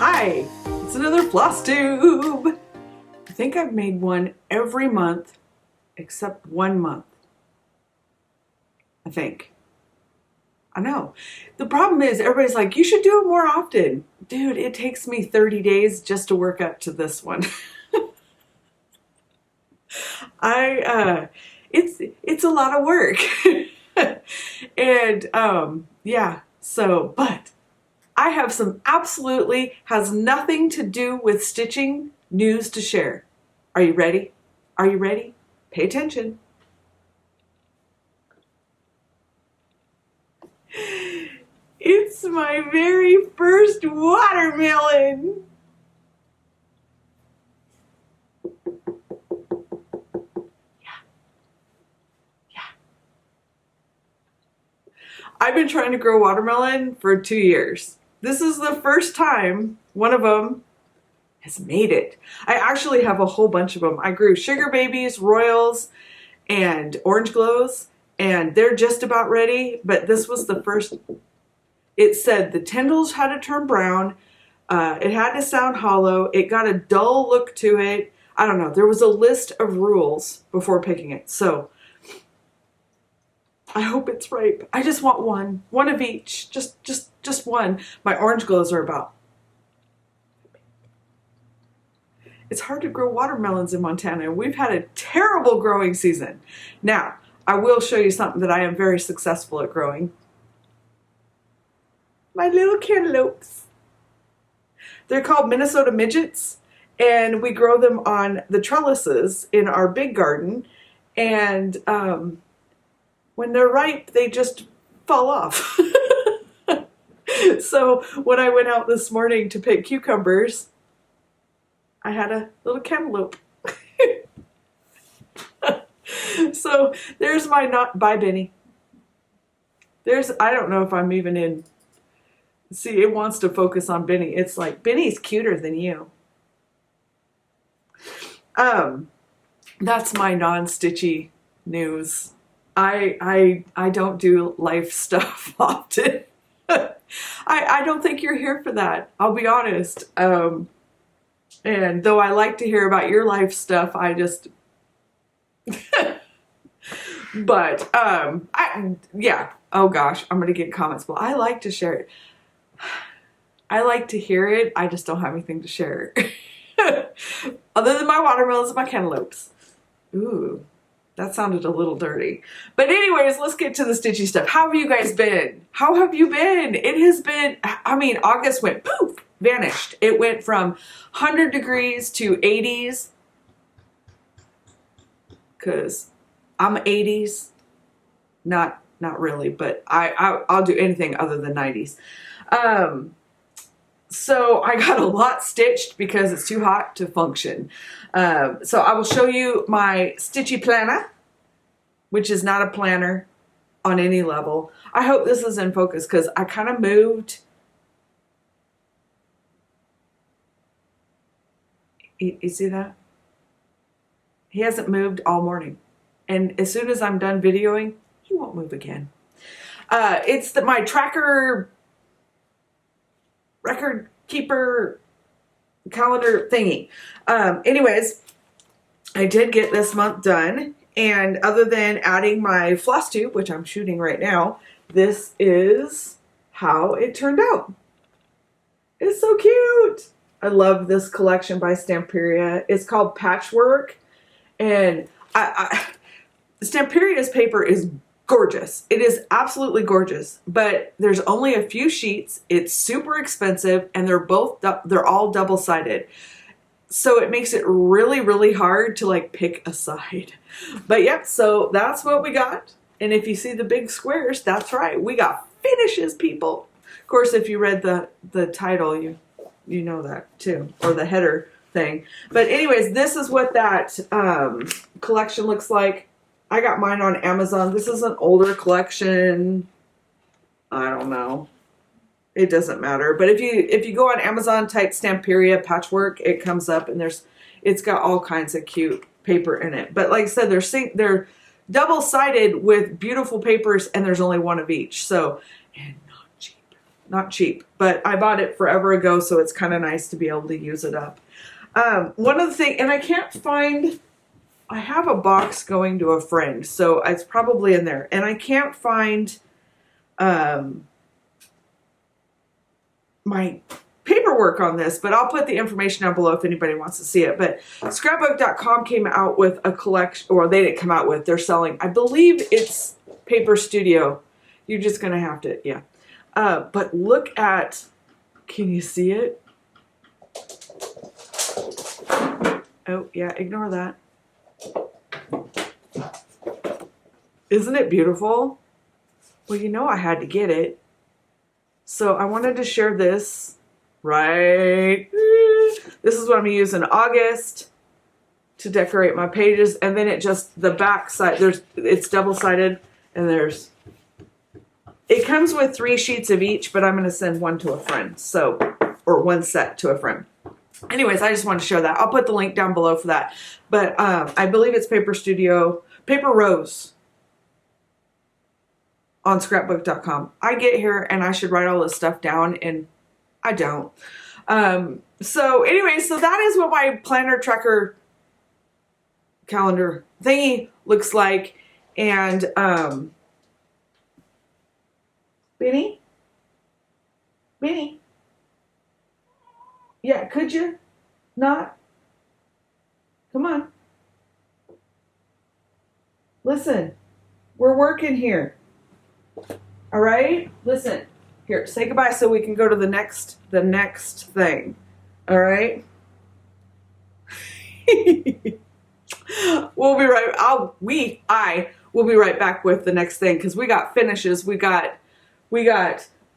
Hi, it's another Flosstube. I think I've made one every month except 1 month. I think. I know. The problem is everybody's like, you should do it more often. Dude, it takes me 30 days just to work up to this one. It's a lot of work. And yeah, so, but I have some absolutely has nothing to do with stitching news to share. Are you ready? Are you ready? Pay attention. It's my very first watermelon. I've been trying to grow watermelon for 2 years. This is the first time one of them has made it. I actually have a whole bunch of them. I grew sugar babies, royals, and orange glows, and they're just about ready, but this was the first. It said the tendrils had to turn brown, it had to sound hollow, it got a dull look to it. I don't know, there was a list of rules before picking it, so I hope it's ripe. I just want one of each, just one. My orange glows are about. It's hard to grow watermelons in Montana. We've had a terrible growing season. Now, I will show you something that I am very successful at growing. My little cantaloupes. They're called Minnesota midgets, and we grow them on the trellises in our big garden, and when they're ripe, they just fall off. So when I went out this morning to pick cucumbers, I had a little cantaloupe. So there's my bye Benny. I don't know if I'm even in. See, it wants to focus on Benny. It's like, Benny's cuter than you. That's my non-stitchy news. I don't do life stuff often. I don't think you're here for that. I'll be honest. And though I like to hear about your life stuff, I just, but, yeah. Oh gosh, I'm going to get comments. Well, I like to share it. I like to hear it. I just don't have anything to share. Other than my watermelons and my cantaloupes. Ooh. That sounded a little dirty. But anyways, let's get to the stitchy stuff. How have you guys been? How have you been? It has been, I mean, August went poof, vanished. It went from 100 degrees to 80s. Because I'm 80s. Not really, but I'll do anything other than 90s. So I got a lot stitched because it's too hot to function. So I will show you my stitchy planner, which is not a planner on any level. I hope this is in focus because I kind of moved. You see that? He hasn't moved all morning. And as soon as I'm done videoing, he won't move again. It's my tracker record keeper calendar thingy. Anyways, I did get this month done, and other than adding my floss tube, which I'm shooting right now, this is how it turned out. It's so cute. I love this collection by Stamperia. It's called Patchwork, and Stamperia's paper is gorgeous. It is absolutely gorgeous, but there's only a few sheets. It's super expensive, and they're all double-sided. So it makes it really, really hard to like pick a side. But yep, so that's what we got. And if you see the big squares, that's right. We got finishes, people. Of course, if you read the title, you know that too, or the header thing. But anyways, this is what that collection looks like. I got mine on Amazon. This is an older collection. I don't know. It doesn't matter. But if you go on Amazon, type Stamperia Patchwork, it comes up, and it's got all kinds of cute paper in it. But like I said, they're double-sided with beautiful papers, and there's only one of each. So, and not cheap. not cheap, but I bought it forever ago, so it's kind of nice to be able to use it up. One of the things, and I can't find, I have a box going to a friend, so it's probably in there, and I can't find my paperwork on this, but I'll put the information down below if anybody wants to see it. But scrapbook.com came out with a collection, or they didn't come out with, they're selling, I believe it's Paper Studio. You're just going to have to, yeah. But look at, can you see it? Oh, yeah, ignore that. Isn't it beautiful? Well, you know I had to get it. So I wanted to share this, right? This is what I'm going to use in August to decorate my pages. And then it just, the back side, it's double-sided, and it comes with 3 sheets of each, but I'm going to send one to a friend. So, or one set to a friend. Anyways, I just wanted to share that. I'll put the link down below for that. But I believe it's Paper Studio, Paper Rose on scrapbook.com. I get here and I should write all this stuff down, and I don't. So anyway, so that is what my planner tracker calendar thingy looks like. And Benny? Benny? Yeah, could you not? Come on. Listen, we're working here. All right? Listen. Here, say goodbye so we can go to the next thing. All right? We'll be right, I will be right back with the next thing, because we got finishes, we got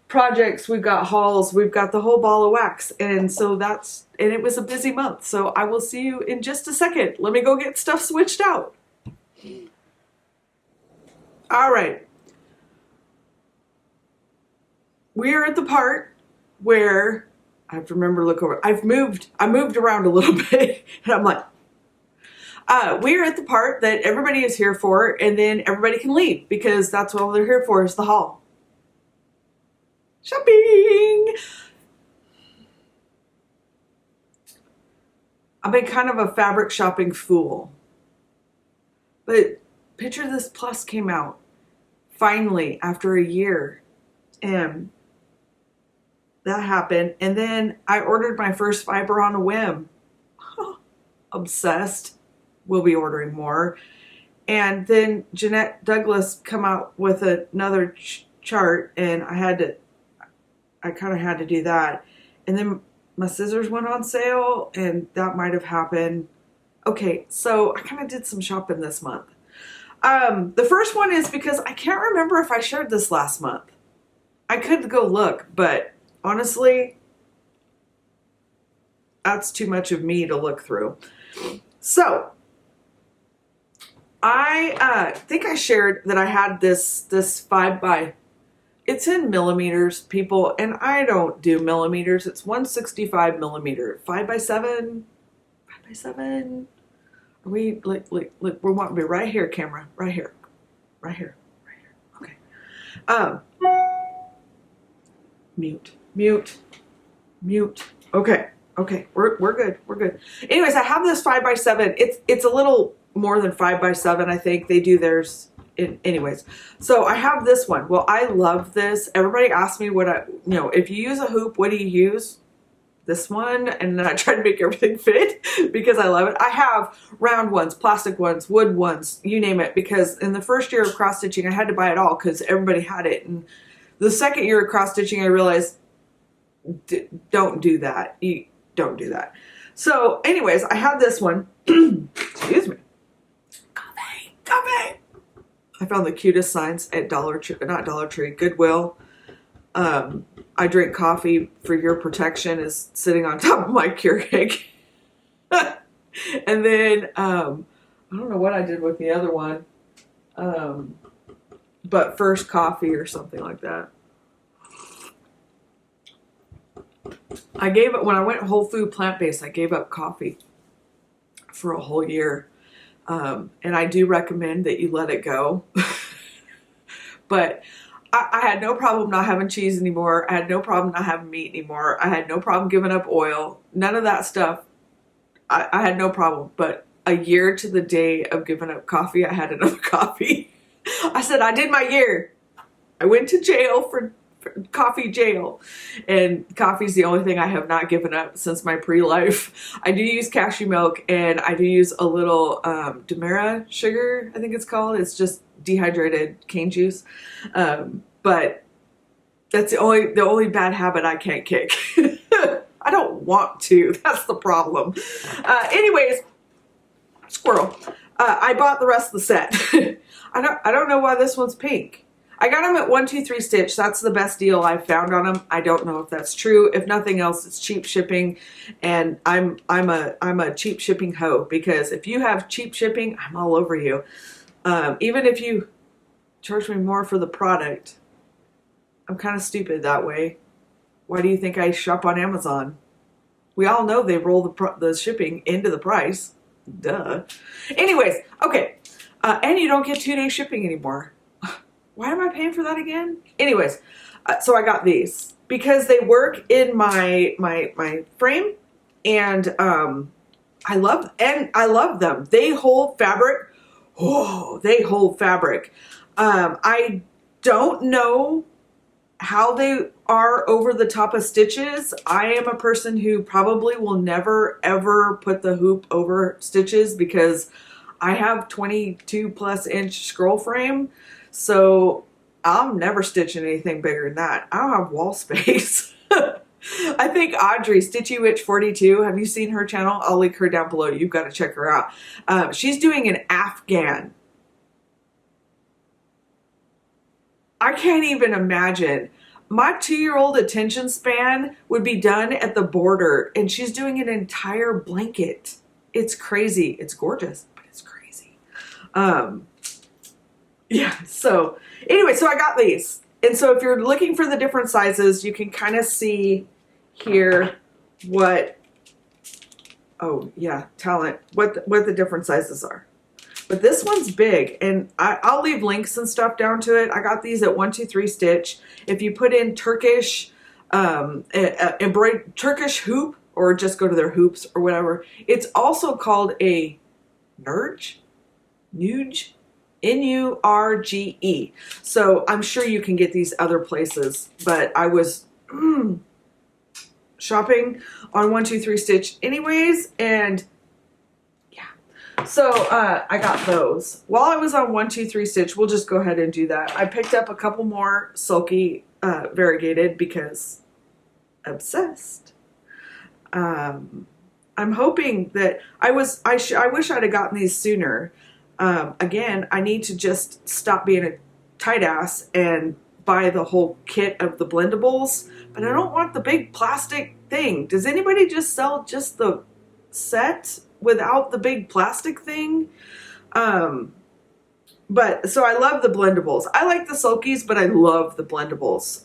projects, we've got hauls, we've got the whole ball of wax. And so and it was a busy month. So I will see you in just a second. Let me go get stuff switched out. All right. We are at the part where I have to remember to look over. I moved around a little bit, and I'm like, we are at the part that everybody is here for, and then everybody can leave, because that's what they're here for, is the haul. Shopping! I've been kind of a fabric shopping fool. But Picture This Plus came out finally after a year. And that happened. And then I ordered my first fiber on a whim. Obsessed. We'll be ordering more. And then Jeanette Douglas come out with another chart, and I kind of had to do that. And then my scissors went on sale, and that might have happened. Okay, so I kind of did some shopping this month. The first one is because I can't remember if I shared this last month. I could go look, but honestly, that's too much of me to look through. So, I think I shared that I had this 5x, it's in millimeters, people, and I don't do millimeters. It's 165 millimeter, 5x7, 5x7. Are we, like, we want to be right here, camera, right here, right here, right here. Okay. Mute. Okay. We're good. We're good. Anyways, I have this 5x7. It's a little more than 5x7. I think they do theirs. Anyways, so I have this one. Well, I love this. Everybody asks me if you use a hoop, what do you use? This one, and then I try to make everything fit because I love it. I have round ones, plastic ones, wood ones, you name it, because in the first year of cross stitching, I had to buy it all because everybody had it. And the second year of cross stitching, I realized, don't do that. You don't do that. So anyways, I have this one. Excuse me. Coffee. I found the cutest signs at Goodwill. I drink coffee for your protection is sitting on top of my Keurig. And then, I don't know what I did with the other one. But first coffee or something like that. I gave it, when I went whole food plant-based, I gave up coffee for a whole year. And I do recommend that you let it go. But I had no problem not having cheese anymore. I had no problem not having meat anymore. I had no problem giving up oil. None of that stuff. I had no problem. But a year to the day of giving up coffee, I had another coffee. I said, I did my year. I went to jail for coffee jail. And coffee's the only thing I have not given up since my pre-life. I do use cashew milk, and I do use a little Demerara sugar, I think it's called. It's just dehydrated cane juice. But that's the only bad habit I can't kick. I don't want to. That's the problem. Anyways, squirrel. I bought the rest of the set. I don't know why this one's pink. I got them at 1-2-3 That's the best deal I've found on them. I don't know if that's true. If nothing else, it's cheap shipping, and I'm a cheap shipping hoe, because if you have cheap shipping, I'm all over you. Even if you charge me more for the product, I'm kind of stupid that way. Why do you think I shop on Amazon? We all know they roll the shipping into the price. Duh. Anyways, okay. And you don't get 2-day shipping anymore. Why am I paying for that again? Anyways, so I got these because they work in my frame, and I love them. They hold fabric. Oh, they hold fabric. I don't know how they are over the top of stitches. I am a person who probably will never ever put the hoop over stitches because I have 22+ inch scroll frame. So I'm never stitching anything bigger than that. I don't have wall space. I think Audrey, Stitchy Witch 42, have you seen her channel? I'll link her down below. You've got to check her out. She's doing an Afghan. I can't even imagine. My 2-year-old attention span would be done at the border, and she's doing an entire blanket. It's crazy. It's gorgeous, but it's crazy. Yeah, so anyway, so I got these. And so if you're looking for the different sizes, you can kind of see here what, oh yeah, talent, what the different sizes are. But this one's big, and I'll leave links and stuff down to it. I got these at 1-2-3. If you put in Turkish, Turkish hoop, or just go to their hoops or whatever, it's also called a Nurge. N-U-R-G-E. So I'm sure you can get these other places, but I was shopping on 1-2-3 anyways, and yeah. So I got those. While I was on 1-2-3 we'll just go ahead and do that. I picked up a couple more sulky variegated because obsessed. I'm hoping that I wish I'd have gotten these sooner. Again, I need to just stop being a tight ass and buy the whole kit of the blendables, but I don't want the big plastic thing. Does anybody just sell just the set without the big plastic thing? But so I love the blendables. I like the sulkies, but I love the blendables.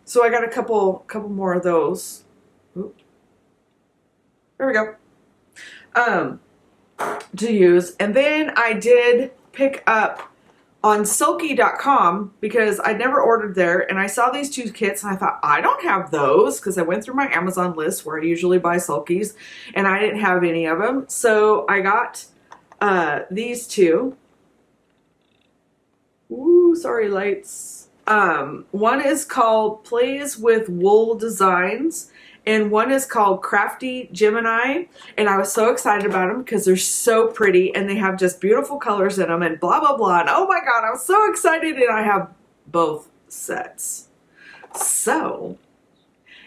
So I got a couple more of those. Ooh. There we go. To use. And then I did pick up on Sulky.com because I'd never ordered there, and I saw these two kits and I thought, I don't have those, because I went through my Amazon list where I usually buy sulkies and I didn't have any of them. So I got these two. Ooh, sorry lights. One is called Plays with Wool Designs, and one is called Crafty Gemini, and I was so excited about them because they're so pretty and they have just beautiful colors in them and blah blah blah, and oh my god, I was so excited, and I have both sets. So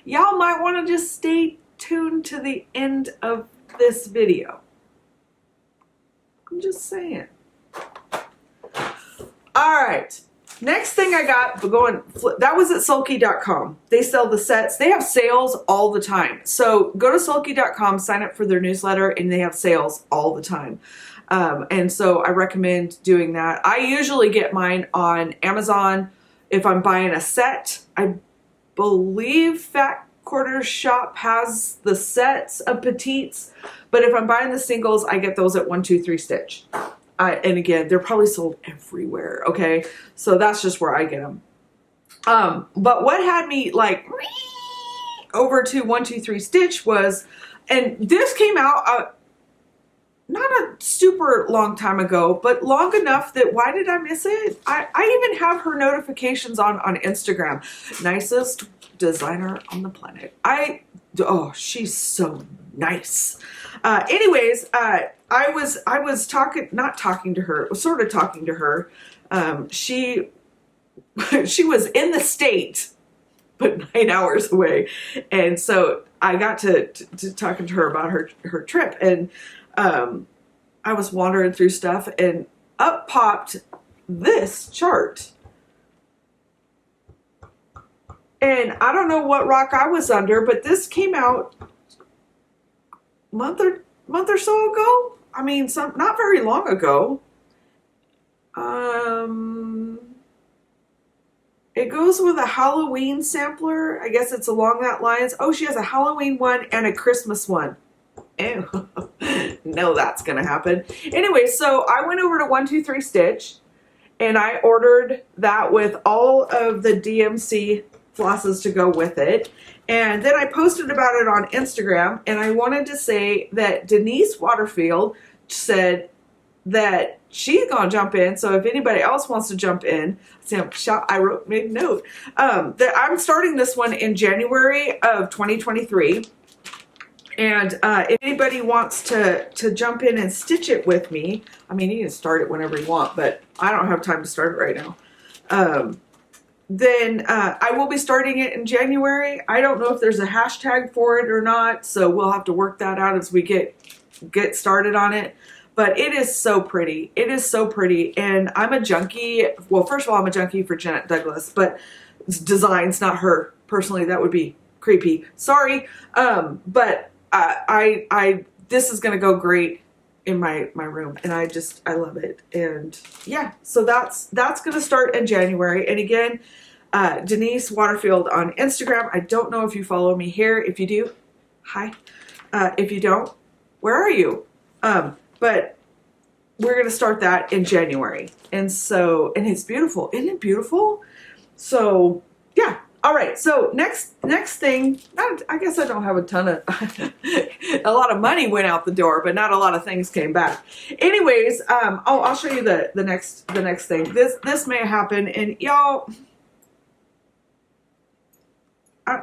y'all might want to just stay tuned to the end of this video. I'm just saying. Alright, next thing I got, that was at Sulky.com. They sell the sets. They have sales all the time. So go to Sulky.com, sign up for their newsletter, and they have sales all the time. And so I recommend doing that. I usually get mine on Amazon if I'm buying a set. I believe Fat Quarters Shop has the sets of petites, but if I'm buying the singles, I get those at 1-2-3. And again, they're probably sold everywhere, okay? So that's just where I get them. But what had me like over to 123 Stitch was, and this came out not a super long time ago, but long enough that why did I miss it? I even have her notifications on Instagram. Nicest designer on the planet. Oh, she's so nice. Anyways, I was talking, not talking to her, sort of talking to her. She was in the state, but 9 hours away. And so I got to talking to her about her trip, and I was wandering through stuff, and up popped this chart. And I don't know what rock I was under, but this came out a month or so ago. I mean, not very long ago. It goes with a Halloween sampler. I guess it's along that lines. Oh, she has a Halloween one and a Christmas one. Ew. No, that's gonna happen. Anyway, so I went over to 123 Stitch and I ordered that with all of the DMC flosses to go with it. And then I posted about it on Instagram, and I wanted to say that Denise Waterfield said that she's gonna jump in. So if anybody else wants to jump in, I made a note that I'm starting this one in January of 2023. And if anybody wants to jump in and stitch it with me, I mean, you can start it whenever you want, but I don't have time to start it right now. Then I will be starting it in January. I don't know if there's a hashtag for it or not, so we'll have to work that out as we get started on it. But it is so pretty. It is so pretty. And I'm a junkie. Well, first of all, I'm a junkie for Janet Douglas, but it's designs, not her. Personally, that would be creepy. Sorry. But this is going to go great in my room, and I love it. And yeah, so that's going to start in January. And again, Denise Waterfield on Instagram. I don't know if you follow me here. If you do, hi. If you don't, where are you? But we're going to start that in January. And so, and it's beautiful. Isn't it beautiful? So yeah. All right. So next thing, I guess I don't have a ton of, a lot of money went out the door, but not a lot of things came back. Anyways, I'll show you the next thing. This may happen, and y'all,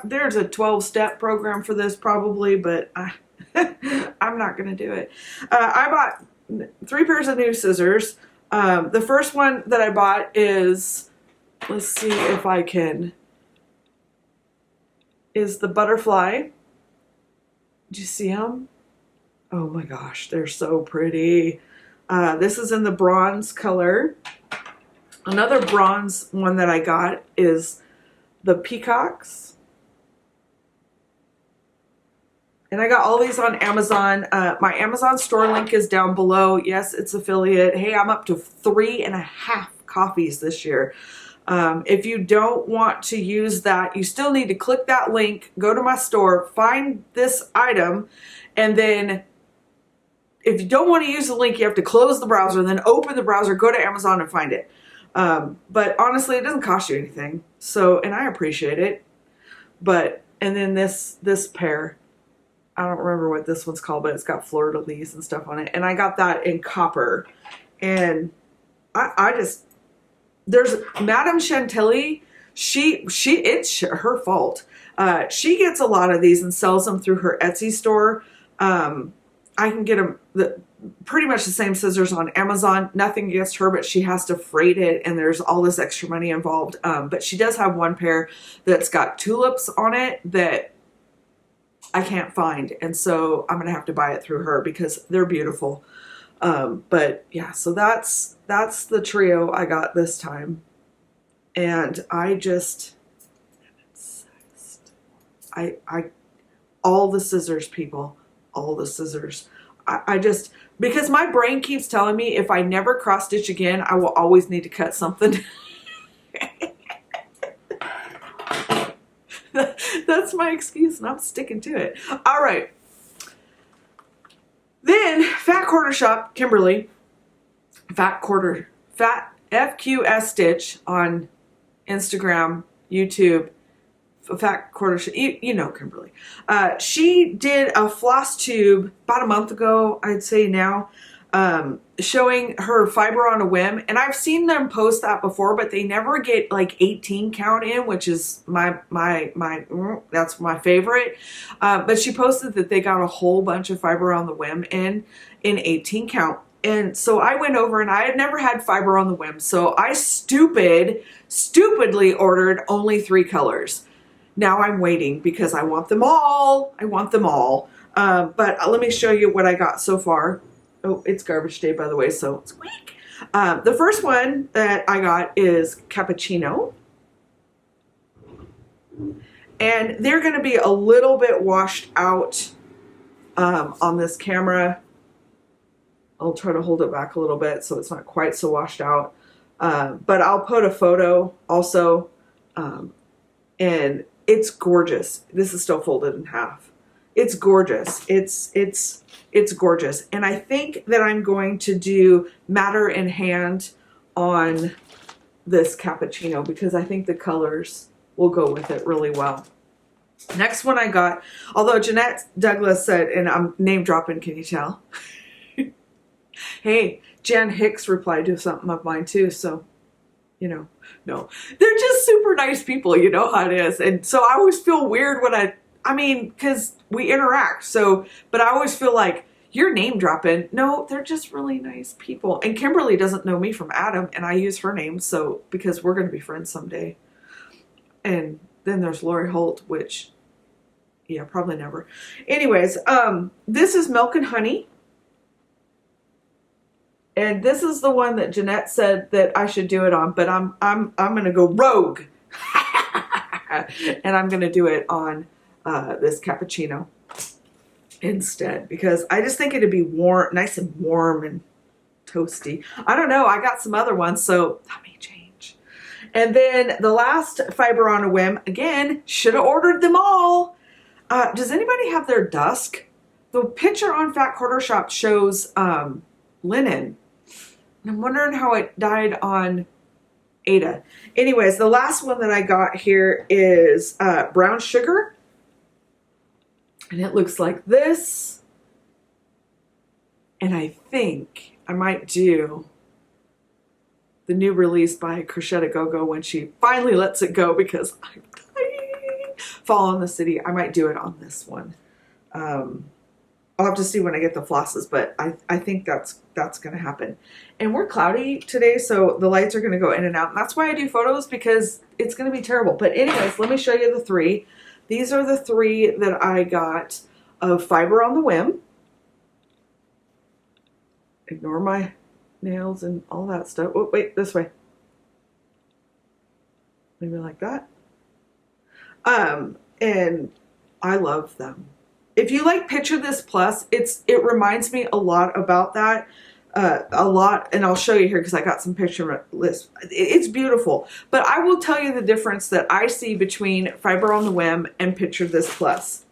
there's a 12-step program for this probably, but I'm not going to do it. I bought 3 pairs of new scissors. The first one that I bought is, let's see if I can, is the butterfly. Did you see them? Oh my gosh, they're so pretty. This is in the bronze color. Another bronze one that I got is the peacocks. And I got all these on Amazon. My Amazon store link is down below. Yes, it's affiliate. Hey, I'm up to 3.5 coffees this year. If you don't want to use that, you still need to click that link, go to my store, find this item, and then if you don't want to use the link, you have to close the browser, then open the browser, go to Amazon and find it. But honestly, it doesn't cost you anything. So, and I appreciate it. But, and then this pair, I don't remember what this one's called, but it's got fleur-de-lis and stuff on it. And I got that in copper. And I just, there's Madame Chantilly, it's her fault. She gets a lot of these and sells them through her Etsy store. I can get them, pretty much the same scissors on Amazon. Nothing against her, but she has to freight it, and there's all this extra money involved. But she does have one pair that's got tulips on it that I can't find, and so I'm gonna have to buy it through her because they're beautiful. But yeah, so that's the trio I got this time, and I just am obsessed. All the scissors, people, all the scissors. I just, because my brain keeps telling me if I never cross stitch again, I will always need to cut something. That's my excuse, and I'm sticking to it. All right. Then Fat Quarter Shop, Kimberly, Fat FQS Stitch on Instagram. YouTube, Fat Quarter, you know Kimberly. She did a floss tube about a month ago, I'd say now, showing her fiber on a whim. And I've seen them post that before, but they never get like 18 count in, which is that's my favorite. But she posted that they got a whole bunch of fiber on the whim in 18 count. And so I went over and I had never had fiber on the whim. So I stupidly ordered only 3 colors. Now I'm waiting because I want them all. But let me show you what I got so far. Oh, it's garbage day, by the way, so squeak. The first one that I got is cappuccino. And they're going to be a little bit washed out on this camera. I'll try to hold it back a little bit so it's not quite so washed out. But I'll put a photo also. And it's gorgeous. This is still folded in half. It's gorgeous. It's gorgeous. And I think that I'm going to do matter in hand on this cappuccino because I think the colors will go with it really well. Next one I got, although Jeanette Douglas said, and I'm name dropping, can you tell? Hey, Jan Hicks replied to something of mine too, so, you know, no. They're just super nice people, you know how it is. And so I always feel weird when I mean, because we interact, so, but I always feel like, you're name dropping. No, they're just really nice people. And Kimberly doesn't know me from Adam, and I use her name, so, because we're going to be friends someday. And then there's Lori Holt, which, yeah, probably never. Anyways, this is Milk and Honey. And this is the one that Jeanette said that I should do it on, but I'm going to go rogue. And I'm going to do it on this cappuccino instead, because I just think it'd be warm, nice and warm and toasty. I don't know. I got some other ones, so that may change. And then the last fiber on a whim, again, should have ordered them all. Does anybody have their dusk? The picture on Fat Quarter Shop shows linen. And I'm wondering how it died on Ada. Anyways, the last one that I got here is brown sugar. And it looks like this. And I think I might do the new release by Crocette Go-Go when she finally lets it go, because I'm dying. Fall in the City. I might do it on this one. I'll have to see when I get the flosses, but I think that's going to happen. And we're cloudy today, so the lights are going to go in and out. And that's why I do photos, because it's going to be terrible. But anyways, let me show you the 3. These are the 3 that I got of fiber on the whim. Ignore my nails and all that stuff. Oh, wait, this way. Maybe like that. And I love them. If you like Picture This Plus, it reminds me a lot about that. A lot, and I'll show you here because I got some picture lists. It's beautiful, but I will tell you the difference that I see between Fiber on the Whim and Picture This Plus.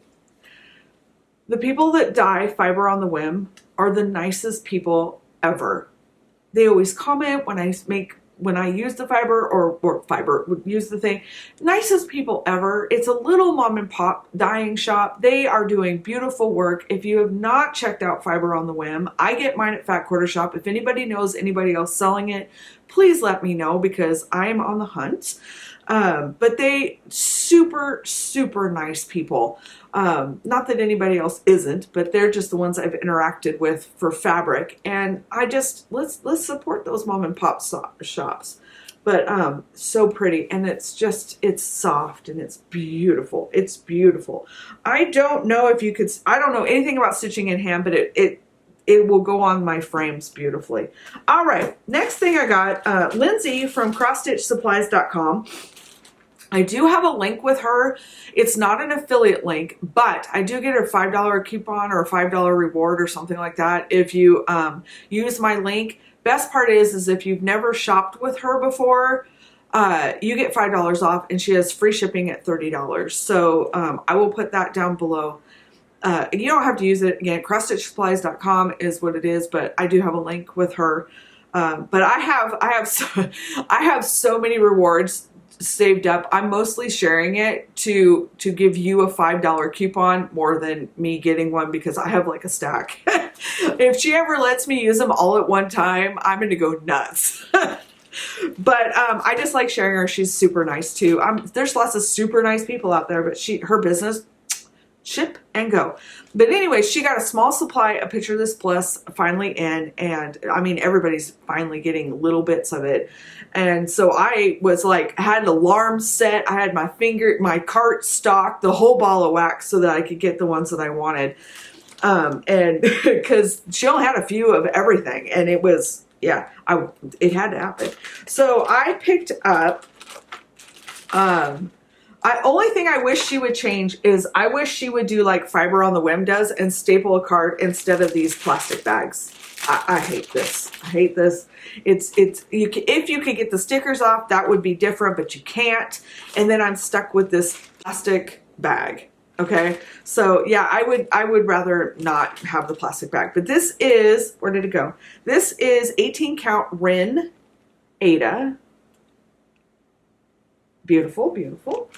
The people that dye Fiber on the Whim are the nicest people ever. They always comment when I use the fiber or fiber would use the thing. Nicest people ever. It's a little mom and pop dyeing shop. They are doing beautiful work. If you have not checked out Fiber on the Whim, I get mine at Fat Quarter Shop. If anybody knows anybody else selling it, please let me know, because I'm on the hunt. But they super, super nice people. Not that anybody else isn't, but they're just the ones I've interacted with for fabric. And I just, let's support those mom and pop shops. But so pretty, and it's soft and it's beautiful. It's beautiful. I don't know if you could, I don't know anything about stitching in hand, but it will go on my frames beautifully. All right, next thing I got, Lindsay from crossstitchsupplies.com. I do have a link with her. It's not an affiliate link, but I do get a $5 coupon or a $5 reward or something like that if you use my link. Best part is if you've never shopped with her before, you get $5 off, and she has free shipping at $30. So I will put that down below. You don't have to use it. Again, crossstitchsupplies.com is what it is, but I do have a link with her. But I have so many rewards. saved up. I'm mostly sharing it to give you a $5 coupon more than me getting one, because I have like a stack. If she ever lets me use them all at one time, I'm gonna go nuts. But I just like sharing her. She's super nice too. There's lots of super nice people out there, but her business, ship and go. But anyway, she got a small supply of Picture This Plus finally in, and I mean, everybody's finally getting little bits of it. And so I was like, had an alarm set. I had my cart stocked, the whole ball of wax, so that I could get the ones that I wanted. And because she only had a few of everything, and it was, yeah, it had to happen. So I picked up, only thing I wish she would change is I wish she would do like Fiber on the Whim does and staple a card instead of these plastic bags. I hate this. I hate this. If you could get the stickers off, that would be different, but you can't. And then I'm stuck with this plastic bag. Okay. So yeah, I would rather not have the plastic bag, but this is, where did it go? This is 18 count Rin Ada. Beautiful, beautiful.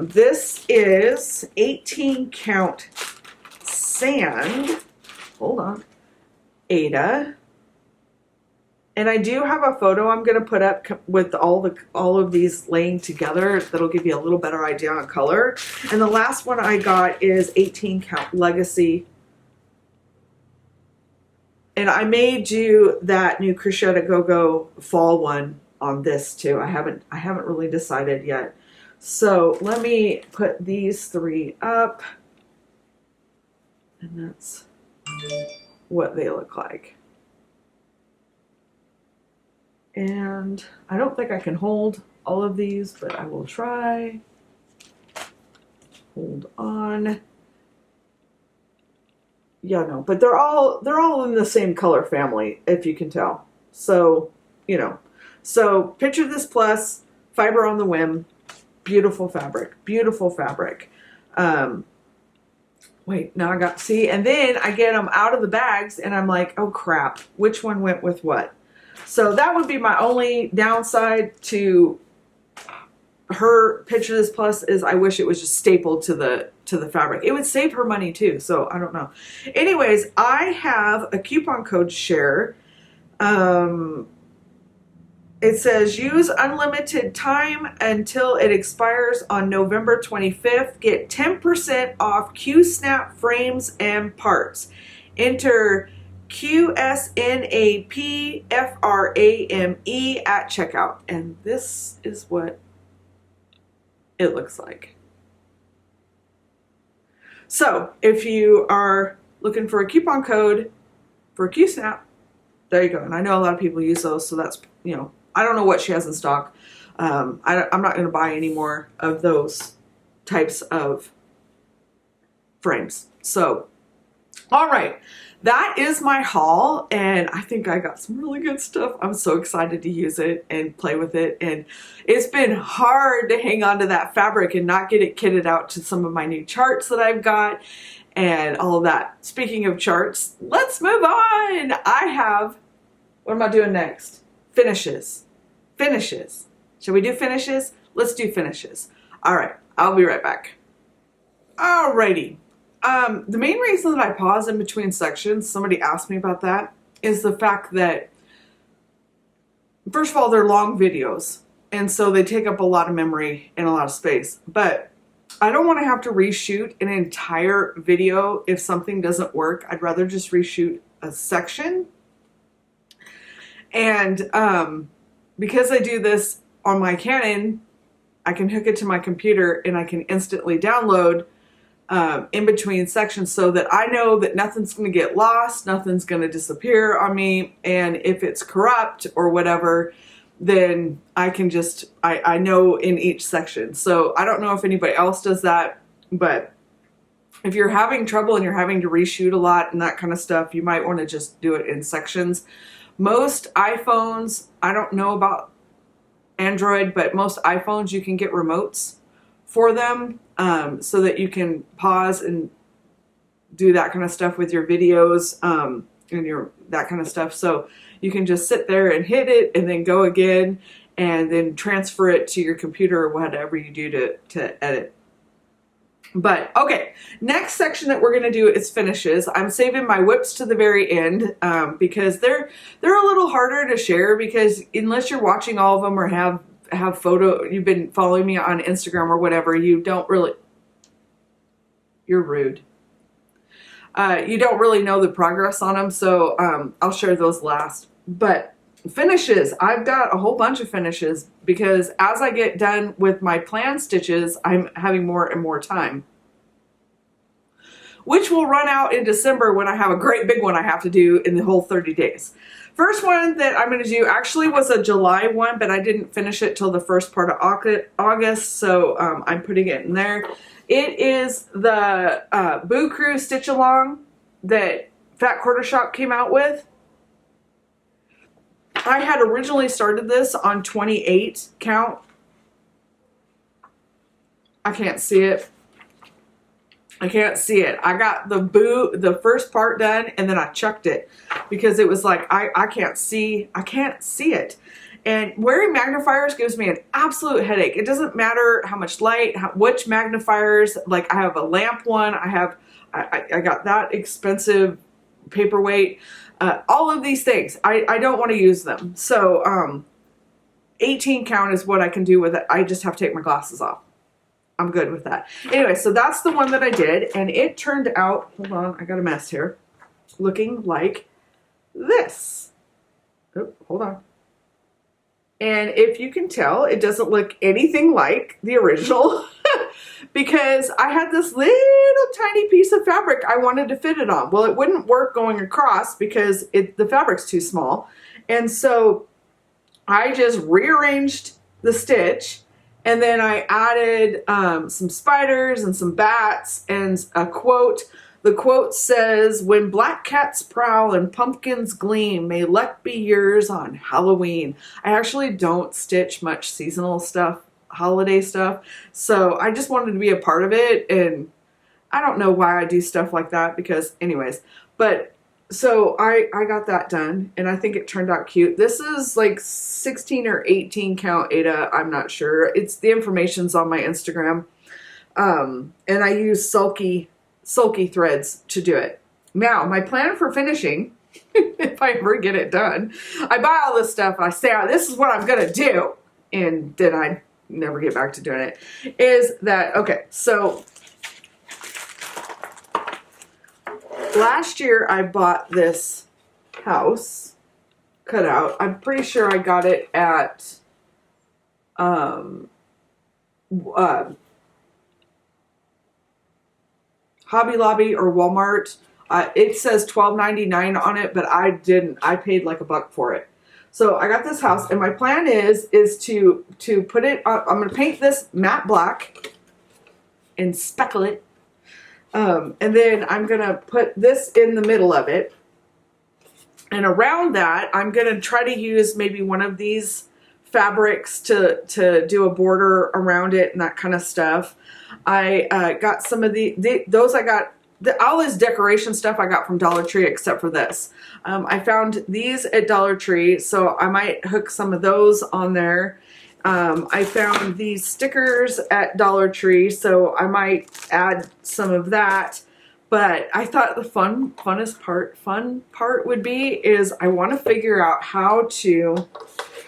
This is 18 count Sand. Hold on. Ada. And I do have a photo I'm going to put up with all of these laying together that'll give you a little better idea on color. And the last one I got is 18 count Legacy. And I may do that new Crocette Go fall one on this too. I haven't really decided yet. So let me put these three up, and that's what they look like. And I don't think I can hold all of these, but I will try. Hold on. Yeah, no, but they're all in the same color family, if you can tell. So, you know. So Picture This Plus, Fiber on the Whim, beautiful fabric, beautiful fabric. Wait, now I got, see, and then I get them out of the bags and I'm like, oh crap, which one went with what? So that would be my only downside to her Picture This Plus, is I wish it was just stapled to the fabric. It would save her money too, so I don't know. Anyways, I have a coupon code share. It says use unlimited time until it expires on November 25th. Get 10% off Q-Snap frames and parts. Enter QSNAPFRAME at checkout. And this is what it looks like. So if you are looking for a coupon code for Q-Snap, there you go. And I know a lot of people use those, so that's, you know, I don't know what she has in stock. I'm not going to buy any more of those types of frames. So, all right. That is my haul, and I think I got some really good stuff. I'm so excited to use it and play with it, and it's been hard to hang on to that fabric and not get it kitted out to some of my new charts that I've got and all of that. Speaking of charts, let's move on. What am I doing next? Finishes. Finishes. Should we do finishes? Let's do finishes. All right, I'll be right back. Alrighty. The main reason that I pause in between sections, somebody asked me about that, is the fact that, first of all, they're long videos, and so they take up a lot of memory and a lot of space. But I don't want to have to reshoot an entire video if something doesn't work. I'd rather just reshoot a section. And because I do this on my Canon, I can hook it to my computer and I can instantly download in between sections, so that I know that nothing's going to get lost, nothing's going to disappear on me, and if it's corrupt or whatever, then I can just, I know in each section. So I don't know if anybody else does that, but if you're having trouble and you're having to reshoot a lot and that kind of stuff, you might want to just do it in sections. Most iPhones, I don't know about Android, but most iPhones you can get remotes for them, so that you can pause and do that kind of stuff with your videos and that kind of stuff. So you can just sit there and hit it and then go again. and then transfer it to your computer or whatever you do to edit. But okay, next section that we're going to do is finishes. I'm saving my whips to the very end because they're a little harder to share, because unless you're watching all of them or have photo, you've been following me on Instagram or whatever, you don't really, you're rude. You don't really know the progress on them, so I'll share those last. But finishes, I've got a whole bunch of finishes because as I get done with my plan stitches, I'm having more and more time, which will run out in December when I have a great big one I have to do in the whole 30 days. First one that I'm going to do actually was a July one, but I didn't finish it till the first part of August, so I'm putting it in there. It is the Boo Crew Stitch Along that Fat Quarter Shop came out with. I had originally started this on 28 count. I can't see it. I can't see it. I got the first part done and then I chucked it because it was like, I can't see it. And wearing magnifiers gives me an absolute headache. It doesn't matter how much light, which magnifiers, like I have a lamp one, I got that expensive paperweight. All of these things, I don't want to use them. So 18 count is what I can do with it. I just have to take my glasses off. I'm good with that. Anyway, so that's the one that I did, and it turned out, hold on, I got a mess here, looking like this. Oh, hold on. And if you can tell, it doesn't look anything like the original because I had this little tiny piece of fabric I wanted to fit it on. Well, it wouldn't work going across because the fabric's too small. And so I just rearranged the stitch, and then I added some spiders and some bats and a quote. The quote says, "When black cats prowl and pumpkins gleam, may luck be yours on Halloween." I actually don't stitch much seasonal stuff, holiday stuff, so I just wanted to be a part of it, and I don't know why I do stuff like that because anyways, but so I got that done, and I think it turned out cute. This is like 16 or 18 count Ada, I'm not sure. It's the information's on my Instagram, and I use sulky threads to do it. Now, my plan for finishing, if I ever get it done, I buy all this stuff, I say, oh, this is what I'm going to do, and then I never get back to doing it, is that, okay, so last year I bought this house cut out. I'm pretty sure I got it at Hobby Lobby or Walmart. It says $12.99 on it, but I didn't. I paid like $1 for it. So I got this house, and my plan is to put it on. I'm going to paint this matte black and speckle it. And then I'm going to put this in the middle of it. And around that, I'm going to try to use maybe one of these fabrics to do a border around it and that kind of stuff. I got some of those I got, all this decoration stuff I got from Dollar Tree except for this. I found these at Dollar Tree, so I might hook some of those on there. I found these stickers at Dollar Tree, so I might add some of that. But I thought the fun part would be is I want to figure out how to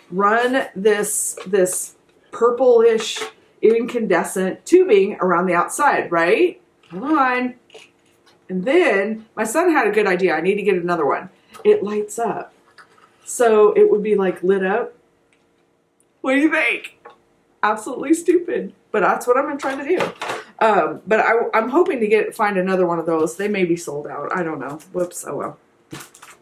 run this purplish incandescent tubing around the outside, right? Hold on. And then my son had a good idea. I need to get another one. It lights up. So it would be like lit up. What do you think? Absolutely stupid. But that's what I'm trying to do. But I'm hoping to find another one of those. They may be sold out. I don't know. Whoops. Oh well.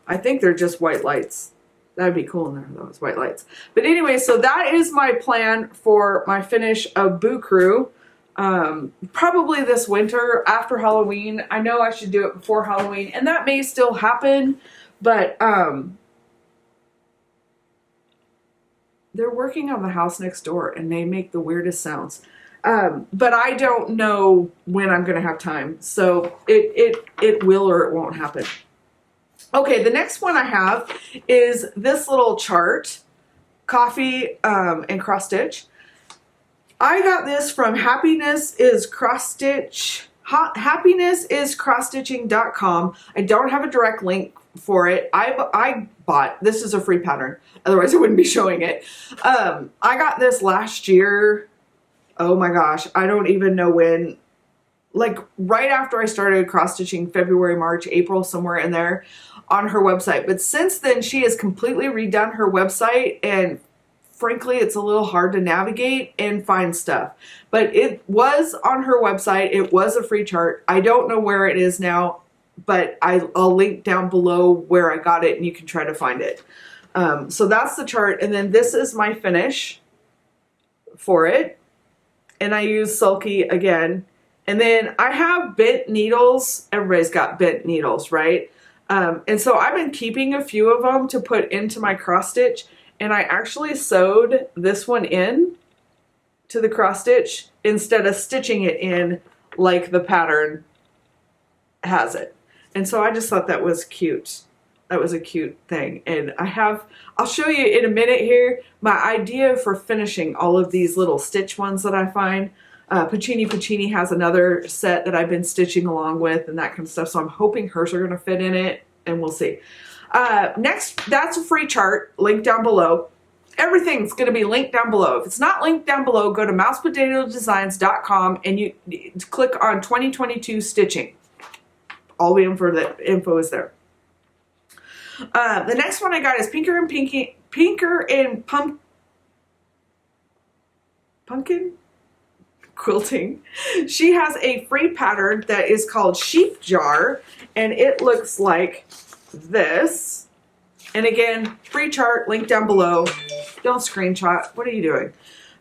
I think they're just white lights. That'd be cool in there, those white lights. But anyway, so that is my plan for my finish of Boo Crew. Probably this winter after Halloween. I know I should do it before Halloween, and that may still happen, but they're working on the house next door and they make the weirdest sounds. But I don't know when I'm going to have time. So it will or it won't happen. Okay, the next one I have is this little chart. coffee, and cross stitch. I got this from happinessiscrossstitching.com. I don't have a direct link for it. I bought, this is a free pattern, otherwise I wouldn't be showing it. I got this last year. Oh my gosh, I don't even know when, like right after I started cross stitching, February, March, April, somewhere in there on her website. But since then she has completely redone her website, and frankly, it's a little hard to navigate and find stuff. But it was on her website. It was a free chart. I don't know where it is now, but I'll link down below where I got it and you can try to find it. So that's the chart. And then this is my finish for it. And I use sulky again. And then I have bent needles. Everybody's got bent needles, right? And so I've been keeping a few of them to put into my cross stitch. And I actually sewed this one in to the cross stitch instead of stitching it in like the pattern has it. And so I just thought that was cute. That was a cute thing. And I'll show you in a minute here, my idea for finishing all of these little stitch ones that I find. Puccini has another set that I've been stitching along with and that kind of stuff. So I'm hoping hers are going to fit in it, and we'll see. Next, that's a free chart, link down below. Everything's going to be linked down below. If it's not linked down below, go to mousepotatodesigns.com and you click on 2022 stitching. All the info is there. The next one I got is Pinker and Pumpkin Quilting. She has a free pattern that is called Sheep Jar, and it looks like this. And again, free chart, link down below. Don't screenshot. What are you doing?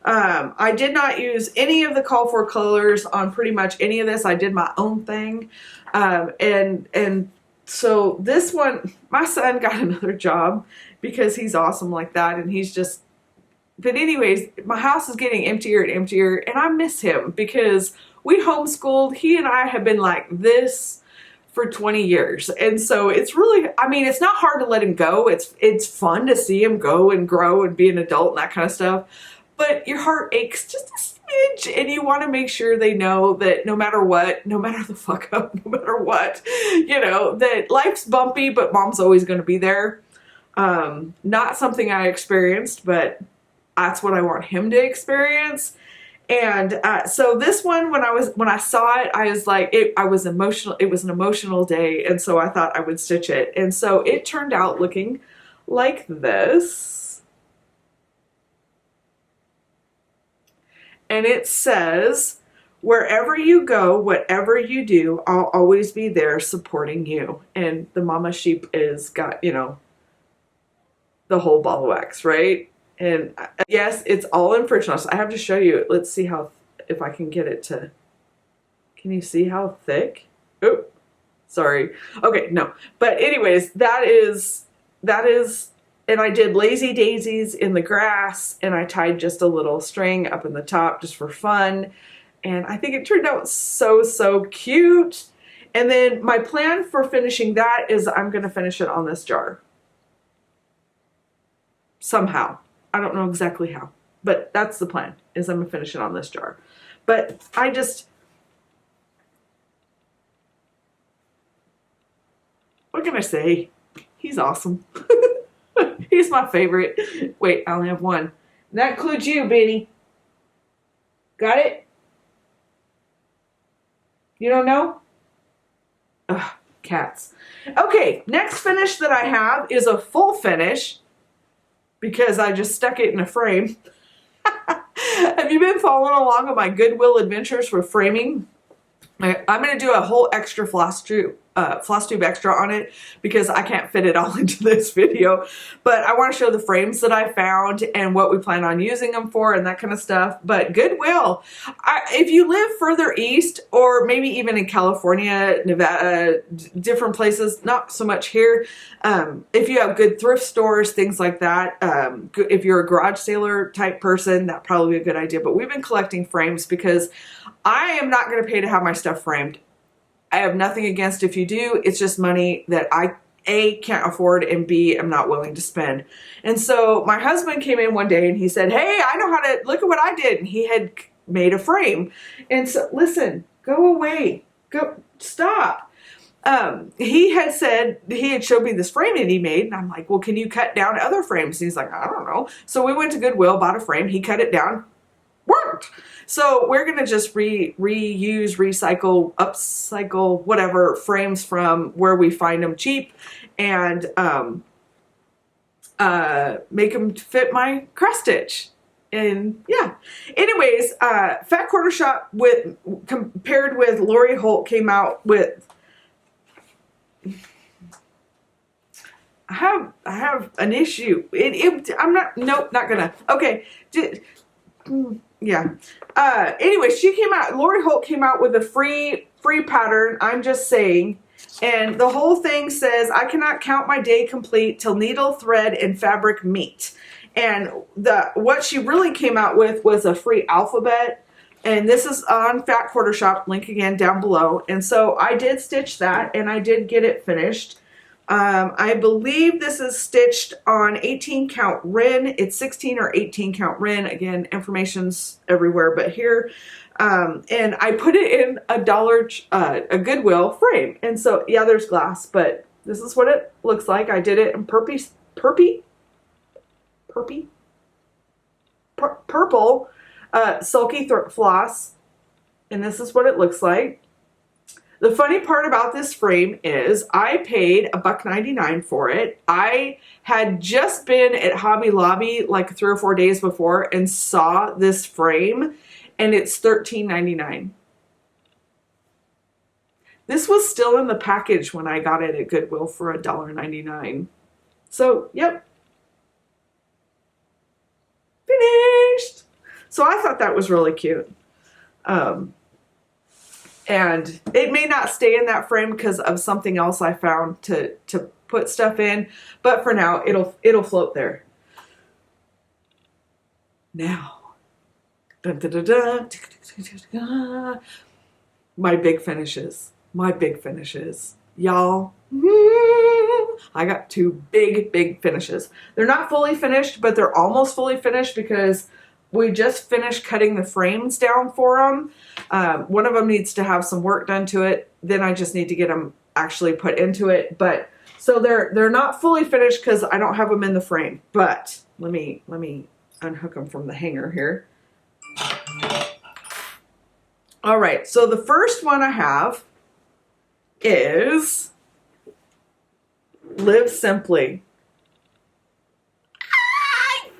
I did not use any of the call for colors on pretty much any of this. I did my own thing. And so this one, my son got another job because he's awesome like that. And he's just, but anyways, my house is getting emptier and emptier, and I miss him because we homeschooled. He and I have been like this for 20 years. And so it's really, I mean, it's not hard to let him go. It's fun to see him go and grow and be an adult and that kind of stuff. But your heart aches just a smidge, and you want to make sure they know that no matter what, no matter the fuck up, no matter what, you know, that life's bumpy, but mom's always going to be there. Not something I experienced, but that's what I want him to experience. And so this one, when I saw it, I was like, I was emotional. It was an emotional day, and so I thought I would stitch it. And so it turned out looking like this. And it says, "Wherever you go, whatever you do, I'll always be there supporting you." And the mama sheep is got, you know, the whole ball of wax, right? And yes, it's all in French knots. I have to show you. Let's see if I can get it to, can you see how thick? Oh, sorry. Okay, no. But anyways, that is, and I did lazy daisies in the grass, and I tied just a little string up in the top just for fun. And I think it turned out so, so cute. And then my plan for finishing that is I'm going to finish it on this jar. Somehow. I don't know exactly how, but that's the plan, is I'm going to finish it on this jar. But I just, what can I say? He's awesome. He's my favorite. Wait, I only have one. That includes you, Benny. Got it? You don't know? Ugh, cats. Okay, next finish that I have is a full finish, because I just stuck it in a frame. Have you been following along on my Goodwill adventures for framing? I'm going to do a whole extra Flosstube extra on it because I can't fit it all into this video. But I want to show the frames that I found and what we plan on using them for and that kind of stuff. But Goodwill, if you live further east or maybe even in California, Nevada, different places, not so much here. If you have good thrift stores, things like that, if you're a garage sailor type person, that'd probably be a good idea. But we've been collecting frames because I am not going to pay to have my stuff framed. I have nothing against if you do. It's just money that A, can't afford, and B, am not willing to spend. And so my husband came in one day and he said, hey, I know how to, look at what I did. And he had made a frame. And so, listen, go away, go, stop. He had said, he had showed me this frame that he made, and I'm like, well, can you cut down other frames? And he's like, I don't know. So we went to Goodwill, bought a frame, he cut it down, worked. So we're going to just reuse, recycle, upcycle, whatever frames from where we find them cheap, and make them fit my cross stitch. And yeah, anyways, Fat Quarter Shop compared with Lori Holt came out with, I have an issue. I'm not, nope, not gonna. Okay. Yeah. Anyway, Lori Holt came out with a free pattern. I'm just saying. And the whole thing says, I cannot count my day complete till needle, thread, and fabric meet. And what she really came out with was a free alphabet. And this is on Fat Quarter Shop, link again down below. And so I did stitch that, and I did get it finished. I believe this is stitched on 18 count Rin. It's 16 or 18 count Rin. Again, information's everywhere but here. And I put it in a Goodwill frame. And so, yeah, there's glass, but this is what it looks like. I did it in purple sulky floss, and this is what it looks like. The funny part about this frame is I paid $1.99 for it. I had just been at Hobby Lobby like 3 or 4 days before and saw this frame, and it's $13.99. This was still in the package when I got it at Goodwill for $1.99. So, yep. Finished! So I thought that was really cute. And it may not stay in that frame because of something else I found to put stuff in, but for now it'll float there. Now, dun, dun, dun, dun, dun, my big finishes, y'all. I got 2 big finishes. They're not fully finished, but they're almost fully finished because we just finished cutting the frames down for them. One of them needs to have some work done to it. Then I just need to get them actually put into it. But so they're not fully finished because I don't have them in the frame. But let me unhook them from the hanger here. All right. So the first one I have is Live Simply.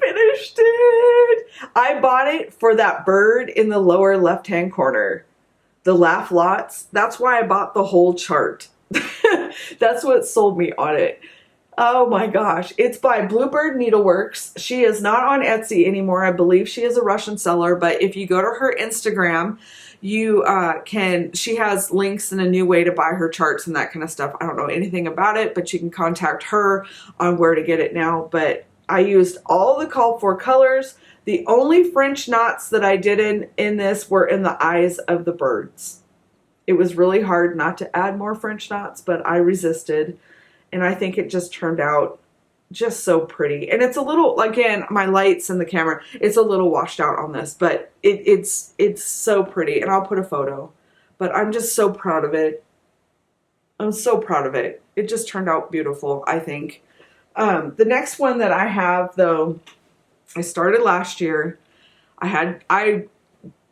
Finished it. I bought it for that bird in the lower left hand corner, the laugh lots. That's why I bought the whole chart. That's what sold me on it. Oh my gosh, it's by Bluebird Needleworks. She is not on Etsy anymore. I believe she is a Russian seller, but if you go to her Instagram, you she has links and a new way to buy her charts and that kind of stuff. I don't know anything about it, but you can contact her on where to get it now. But I used all the called for colors. The only French knots that I did in this were in the eyes of the birds. It was really hard not to add more French knots, but I resisted. And I think it just turned out just so pretty. And it's a little, again, my lights and the camera, it's a little washed out on this, but it's so pretty. And I'll put a photo. But I'm just so proud of it. I'm so proud of it. It just turned out beautiful, I think. The next one that I have, though, I started last year. I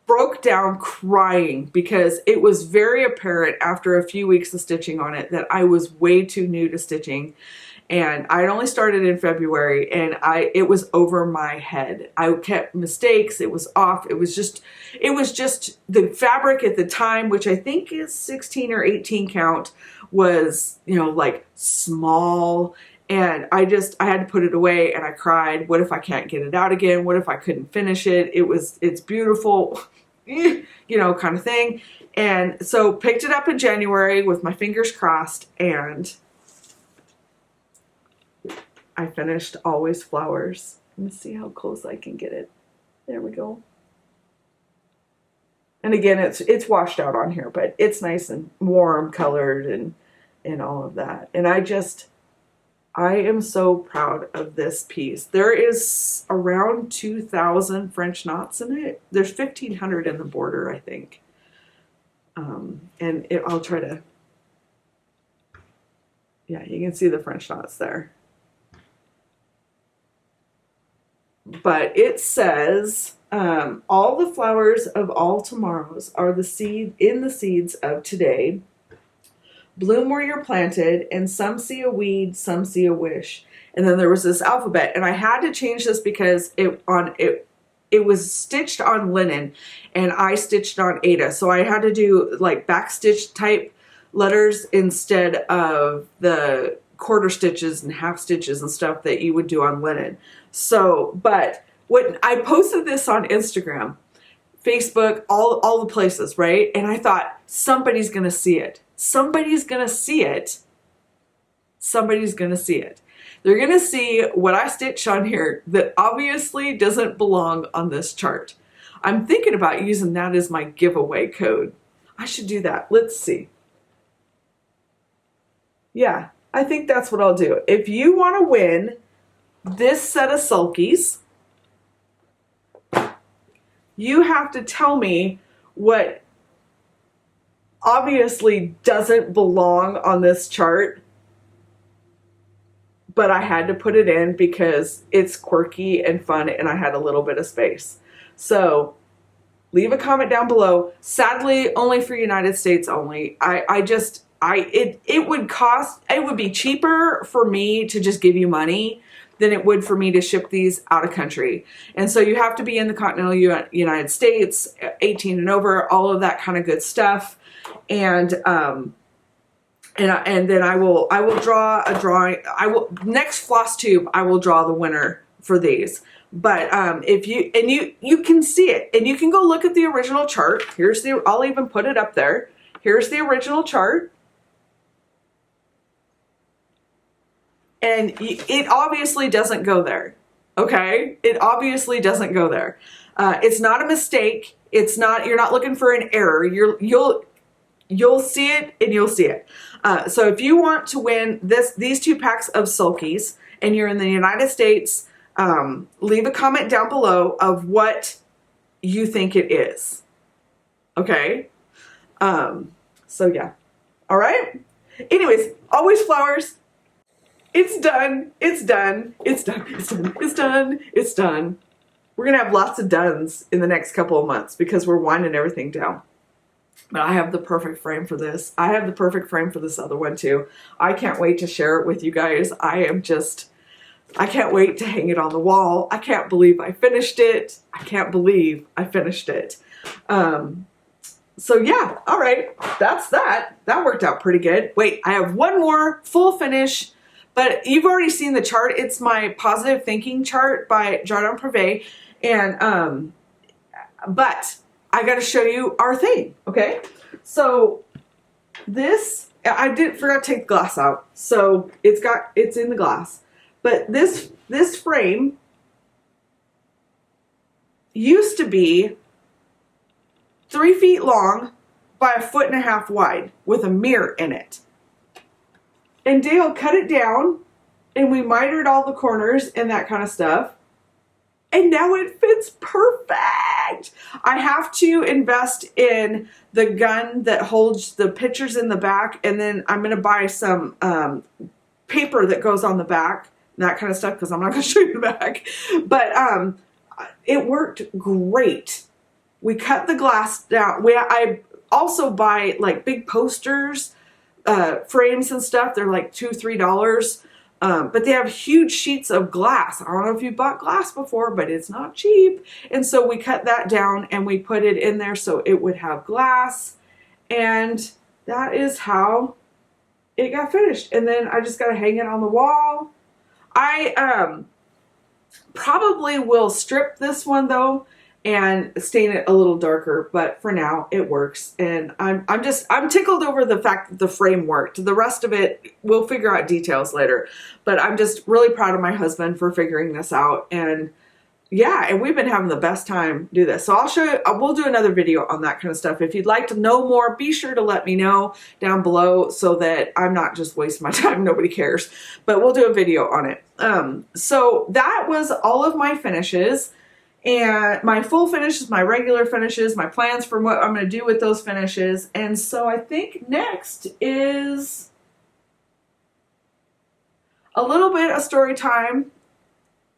broke down crying because it was very apparent after a few weeks of stitching on it that I was way too new to stitching. And I had only started in February, and it was over my head. I kept mistakes. It was off. It was just the fabric at the time, which I think is 16 or 18 count, was, like small. And I had to put it away, and I cried. What if I can't get it out again? What if I couldn't finish it? It's beautiful, kind of thing. And so picked it up in January with my fingers crossed, and I finished Always Flowers. Let me see how close I can get it. There we go. And again, it's washed out on here, but it's nice and warm colored and all of that. And I just I am so proud of this piece. There is around 2,000 French knots in it. There's 1,500 in the border, I think. I'll try to, yeah, you can see the French knots there. But it says, all the flowers of all tomorrows are the seeds of today. Bloom where you're planted, and some see a weed, some see a wish. And then there was this alphabet, and I had to change this because it was stitched on linen, and I stitched on Aida, so I had to do like backstitch type letters instead of the quarter stitches and half stitches and stuff that you would do on linen. So, but when I posted this on Instagram, Facebook, all the places, right? And I thought, somebody's gonna see it. Somebody's gonna see it. Somebody's gonna see it. They're gonna see what I stitched on here that obviously doesn't belong on this chart. I'm thinking about using that as my giveaway code. I should do that. Let's see. Yeah, I think that's what I'll do. If you want to win this set of sulkies, you have to tell me what obviously doesn't belong on this chart, but I had to put it in because it's quirky and fun and I had a little bit of space. So leave a comment down below. Sadly, only for United States only. It would be cheaper for me to just give you money than it would for me to ship these out of country. And so you have to be in the continental United States, 18 and over, all of that kind of good stuff. And then I will draw a drawing. Next Flosstube, I will draw the winner for these. But if you can see it, and you can go look at the original chart. I'll even put it up there. Here's the original chart. And it obviously doesn't go there, okay? It obviously doesn't go there. It's not a mistake. It's not. You're not looking for an error. You'll see it, and you'll see it. So if you want to win these 2 packs of sulkies, and you're in the United States, leave a comment down below of what you think it is. Okay. So yeah. All right. Anyways, always flowers. It's done. It's done. It's done. It's done. It's done. It's done. We're going to have lots of dones in the next couple of months because we're winding everything down. But I have the perfect frame for this. I have the perfect frame for this other one too. I can't wait to share it with you guys. I can't wait to hang it on the wall. I can't believe I finished it. I can't believe I finished it. So yeah, all right. That's that. That worked out pretty good. Wait, I have one more full finish. But you've already seen the chart. It's my positive thinking chart by Jardin Privé. And, but I got to show you our thing. Okay. So this, I forgot to take the glass out. So it's in the glass. But this frame used to be 3 feet long by 1.5 feet wide with a mirror in it. And Dale cut it down, and we mitered all the corners and that kind of stuff. And now it fits perfect. I have to invest in the gun that holds the pictures in the back, and then I'm going to buy some paper that goes on the back, that kind of stuff, because I'm not going to show you the back. But it worked great. We cut the glass down. I also buy like big posters, frames and stuff. They're like $2, $3. But they have huge sheets of glass. I don't know if you bought glass before, but it's not cheap. And so we cut that down and we put it in there so it would have glass. And that is how it got finished. And then I just got to hang it on the wall. I probably will strip this one though and stain it a little darker, but for now it works. And I'm tickled over the fact that the frame worked. The rest of it, we'll figure out details later, but I'm just really proud of my husband for figuring this out. And yeah, and we've been having the best time do this. So I'll show you, we'll do another video on that kind of stuff. If you'd like to know more, be sure to let me know down below so that I'm not just wasting my time. Nobody cares, but we'll do a video on it. So that was all of my finishes, and my full finishes, my regular finishes, my plans for what I'm going to do with those finishes. And so I think next is a little bit of story time.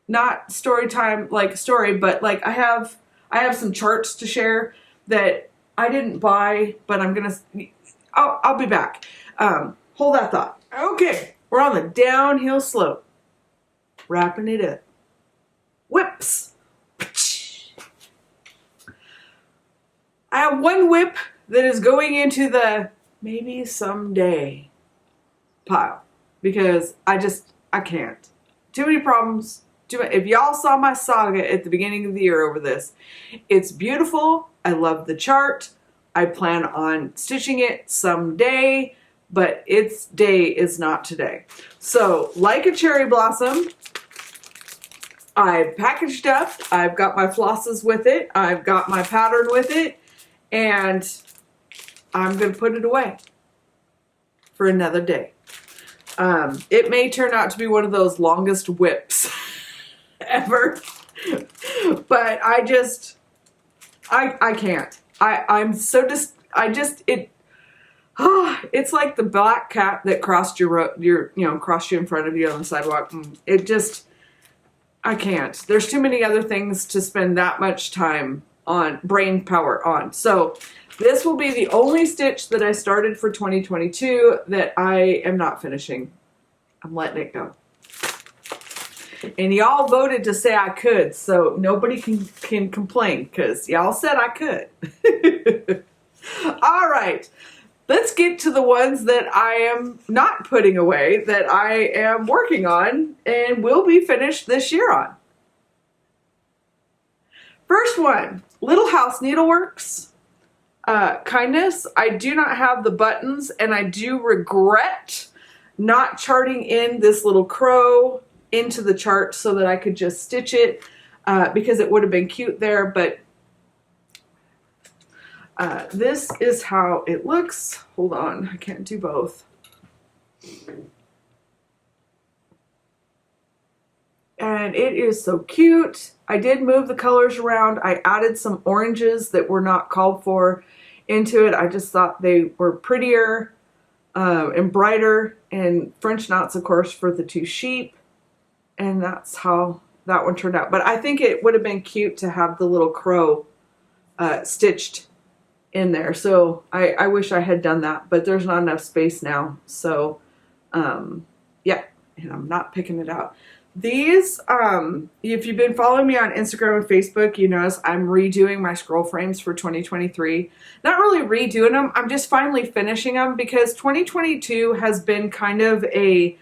Not story time like story, but like I have some charts to share that I didn't buy, but I'll be back. Hold that thought. Okay, we're on the downhill slope. Wrapping it up. Whips. I have one whip that is going into the maybe someday pile because I can't. Too many problems. If y'all saw my saga at the beginning of the year over this, it's beautiful. I love the chart. I plan on stitching it someday, but its day is not today. So, like a cherry blossom, I packaged up. I've got my flosses with it. I've got my pattern with it, and I'm going to put it away for another day. It may turn out to be one of those longest whips ever, but I can't. It's like the black cat that crossed crossed you in front of you on the sidewalk. I can't. There's too many other things to spend that much time on, brain power on. So this will be the only stitch that I started for 2022 that I am not finishing. I'm letting it go. And y'all voted to say I could, so nobody can complain because y'all said I could. All right, let's get to the ones that I am not putting away, that I am working on and will be finished this year on. First one, Little House Needleworks. Kindness. I do not have the buttons, and I do regret not charting in this little crow into the chart so that I could just stitch it because it would have been cute there, but this is how it looks. Hold on, I can't do both. And it is so cute. I did move the colors around. I added some oranges that were not called for into it. I just thought they were prettier and brighter, and French knots, of course, for the two sheep. And that's how that one turned out. But I think it would have been cute to have the little crow stitched in there. So I wish I had done that, but there's not enough space now. So yeah, and I'm not picking it out. These, if you've been following me on Instagram and Facebook, you notice I'm redoing my scroll frames for 2023. Not really redoing them, I'm just finally finishing them because 2022 has been kind of a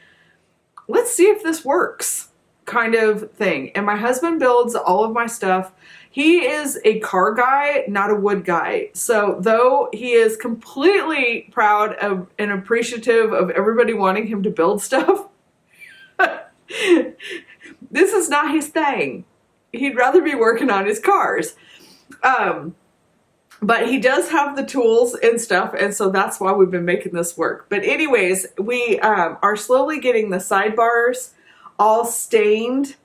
let's see if this works kind of thing. And my husband builds all of my stuff. He is a car guy, not a wood guy. So though he is completely proud of and appreciative of everybody wanting him to build stuff, this is not his thing. He'd rather be working on his cars. But he does have the tools and stuff, and so that's why we've been making this work. But anyways, we are slowly getting the sidebars all stained.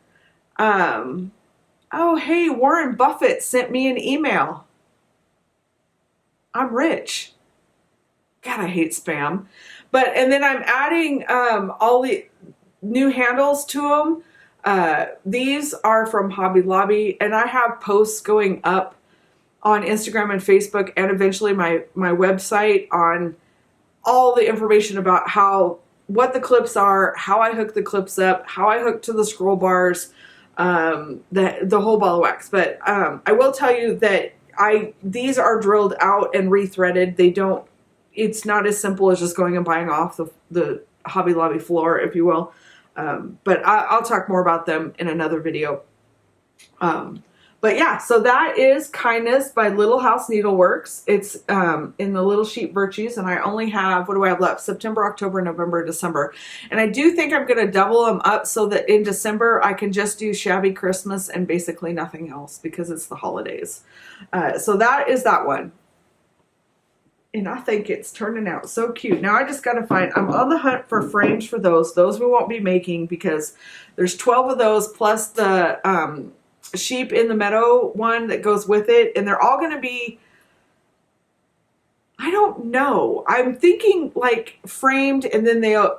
Oh, hey, Warren Buffett sent me an email. I'm rich. God, I hate spam. And then I'm adding all the new handles to them. These are from Hobby Lobby, and I have posts going up on Instagram and Facebook, and eventually my website on all the information about what the clips are, how I hook the clips up, how I hook to the scroll bars, the whole ball of wax. But I will tell you that these are drilled out and rethreaded. It's not as simple as just going and buying off the Hobby Lobby floor, if you will. But I'll talk more about them in another video. But yeah, so that is Kindness by Little House Needleworks. It's in the Little Sheep Virtues, and I only have, what do I have left? September, October, November, December. And I do think I'm going to double them up so that in December I can just do Shabby Christmas and basically nothing else because it's the holidays. So that is that one. And I think it's turning out so cute. Now I just got to find, I'm on the hunt for frames for those. Those we won't be making because there's 12 of those plus the sheep in the meadow one that goes with it, and they're all going to be, I don't know, I'm thinking like framed, and then they'll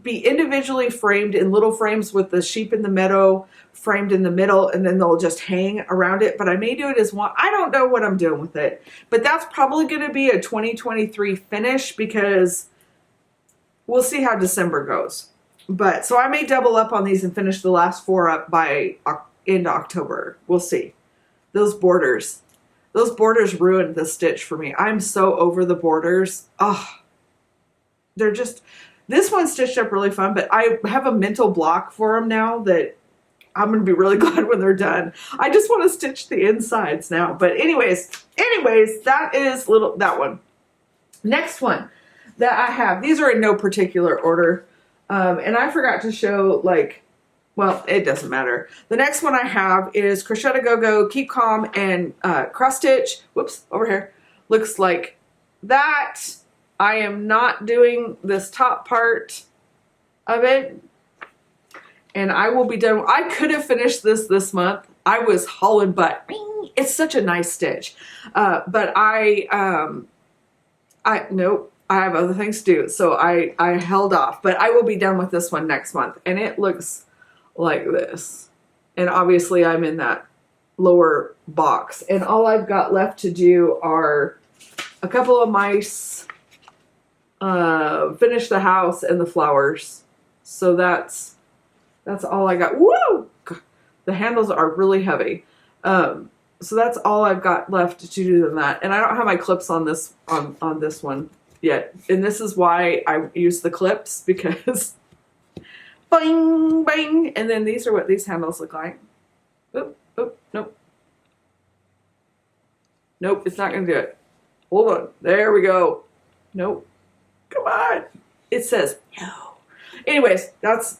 be individually framed in little frames with the sheep in the meadow framed in the middle, and then they'll just hang around it. But I may do it as one. I don't know what I'm doing with it, but that's probably going to be a 2023 finish because we'll see how December goes. But so I may double up on these and finish the last 4 up by end October. We'll see. Those borders ruined the stitch for me. I'm so over the borders. Oh, they're just, this one stitched up really fun, but I have a mental block for them now that I'm going to be really glad when they're done. I just want to stitch the insides now. But anyways, that is that one. Next one that I have, these are in no particular order. And I forgot to show, like, well, it doesn't matter. The next one I have is Crocette Go-Go, Keep Calm, and Cross Stitch. Whoops, over here. Looks like that. I am not doing this top part of it. And I will be done. I could have finished this month. I was hauling butt. It's such a nice stitch. But nope. I have other things to do, so I held off, but I will be done with this one next month, and it looks like this. And obviously I'm in that lower box, and all I've got left to do are a couple of mice, finish the house and the flowers. So that's all I got. Woo! The handles are really heavy. So that's all I've got left to do than that. And I don't have my clips on this on this one yet. And this is why I use the clips, because bang, bang. And then these are what these handles look like. Oop, oop, nope. Nope, it's not going to do it. Hold on. There we go. Nope. Come on. It says no. Anyways, that's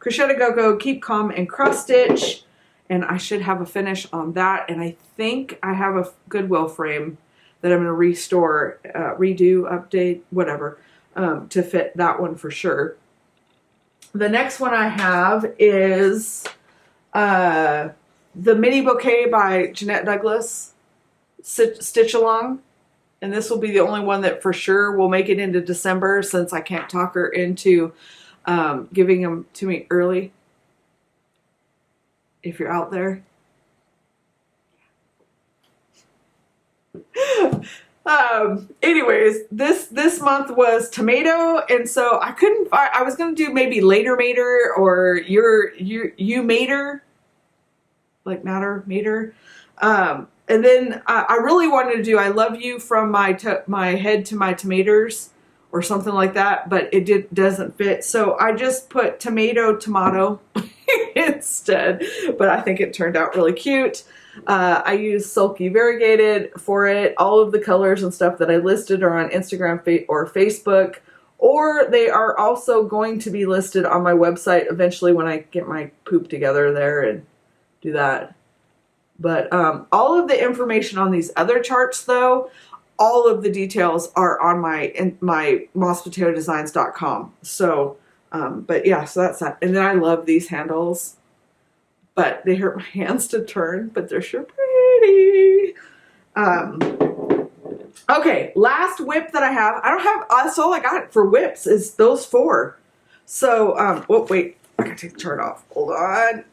Crocette Go-Go, Keep Calm, and Cross Stitch. And I should have a finish on that. And I think I have a Goodwill frame that I'm going to restore, redo, update, whatever, to fit that one for sure. The next one I have is the Mini Bouquet by Jeanette Douglas, Stitch Along. And this will be the only one that for sure will make it into December, since I can't talk her into giving them to me early. If you're out there. Anyways, this month was tomato, and so I couldn't find, I was going to do maybe later mater or you mater, like mater. And then I really wanted to do I love you from my head to my tomatoes or something like that, but it doesn't fit. So I just put tomato instead, but I think it turned out really cute. I used Sulky Variegated for it. All of the colors and stuff that I listed are on Instagram or Facebook, or they are also going to be listed on my website eventually when I get my poop together there and do that. But all of the information on these other charts, though, all of the details are on my MossPotatoDesigns.com. So, but yeah, so that's that. And then I love these handles, but they hurt my hands to turn, but they're sure pretty. Okay, last whip that I have. I don't have, that's all I got for whips is those 4. So, oh, wait, I gotta take the chart off. Hold on.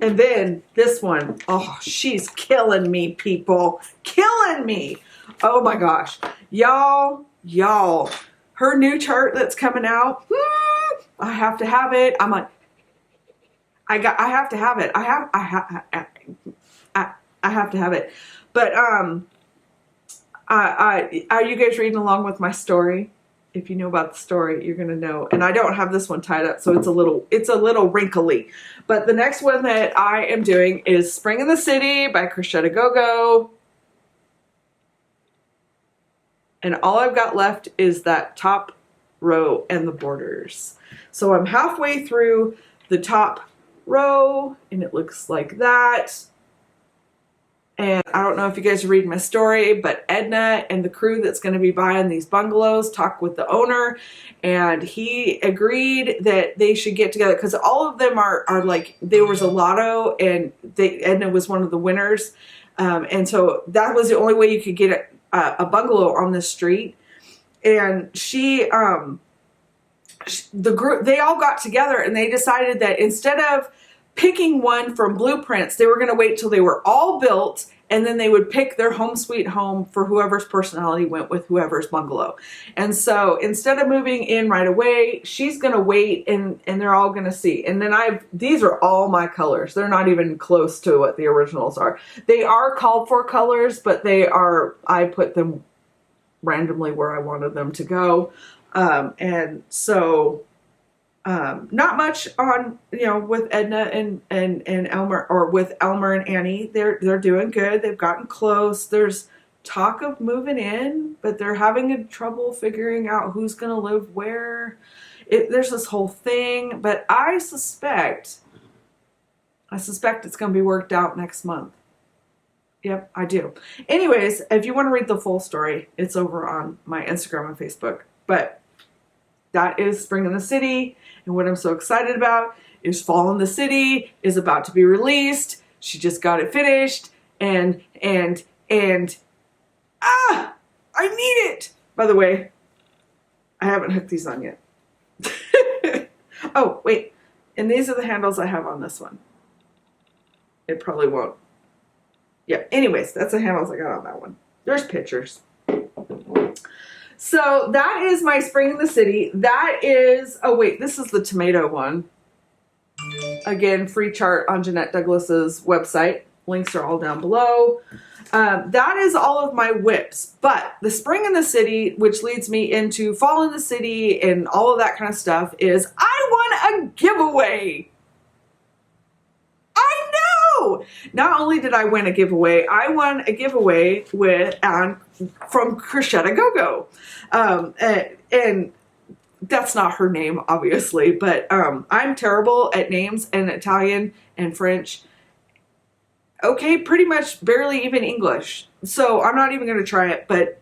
And then this one, oh, she's killing me, people. Killing me. Oh my gosh. Y'all, her new chart that's coming out, I have to have it. I'm like, I have to have it. I have to have it. But, are you guys reading along with my story? If you know about the story, you're gonna know. And I don't have this one tied up, so it's a little wrinkly. But the next one that I am doing is Spring in the City by Crocette Go-Go. And all I've got left is that top row and the borders. So I'm halfway through the top row, and it looks like that. And I don't know if you guys read my story, but Edna and the crew that's going to be buying these bungalows talked with the owner, and he agreed that they should get together because all of them are like, there was a lotto, and Edna was one of the winners. And so that was the only way you could get a bungalow on the street. And the group, they all got together and they decided that instead of picking one from blueprints, they were going to wait till they were all built, and then they would pick their home sweet home for whoever's personality went with whoever's bungalow. And so instead of moving in right away, she's going to wait, and they're all going to see. And then these are all my colors. They're not even close to what the originals are. They are called for colors, but I put them randomly where I wanted them to go. And so not much on, with Edna and Elmer, or with Elmer and Annie. They're doing good. They've gotten close. There's talk of moving in, but they're having trouble figuring out who's going to live where. There's this whole thing, but I suspect it's going to be worked out next month. Yep, I do. Anyways, if you want to read the full story, it's over on my Instagram and Facebook. But that is Spring in the City. And what I'm so excited about is Fall in the City is about to be released. She just got it finished. And I need it. By the way, I haven't hooked these on yet. Oh, wait. And these are the handles I have on this one. It probably won't. Yeah, anyways, that's the handles I got on that one. There's pictures. So that is my Spring in the City. That is, oh wait, this is the tomato one. Again, free chart on Jeanette Douglas's website. Links are all down below. That is all of my whips. But the Spring in the City, which leads me into Fall in the City and all of that kind of stuff, is I won a giveaway. I know! Not only did I win a giveaway, I won a giveaway from Crocette Go-Go. And that's not her name, obviously, but I'm terrible at names and Italian and French. Okay, pretty much barely even English. So I'm not even going to try it, but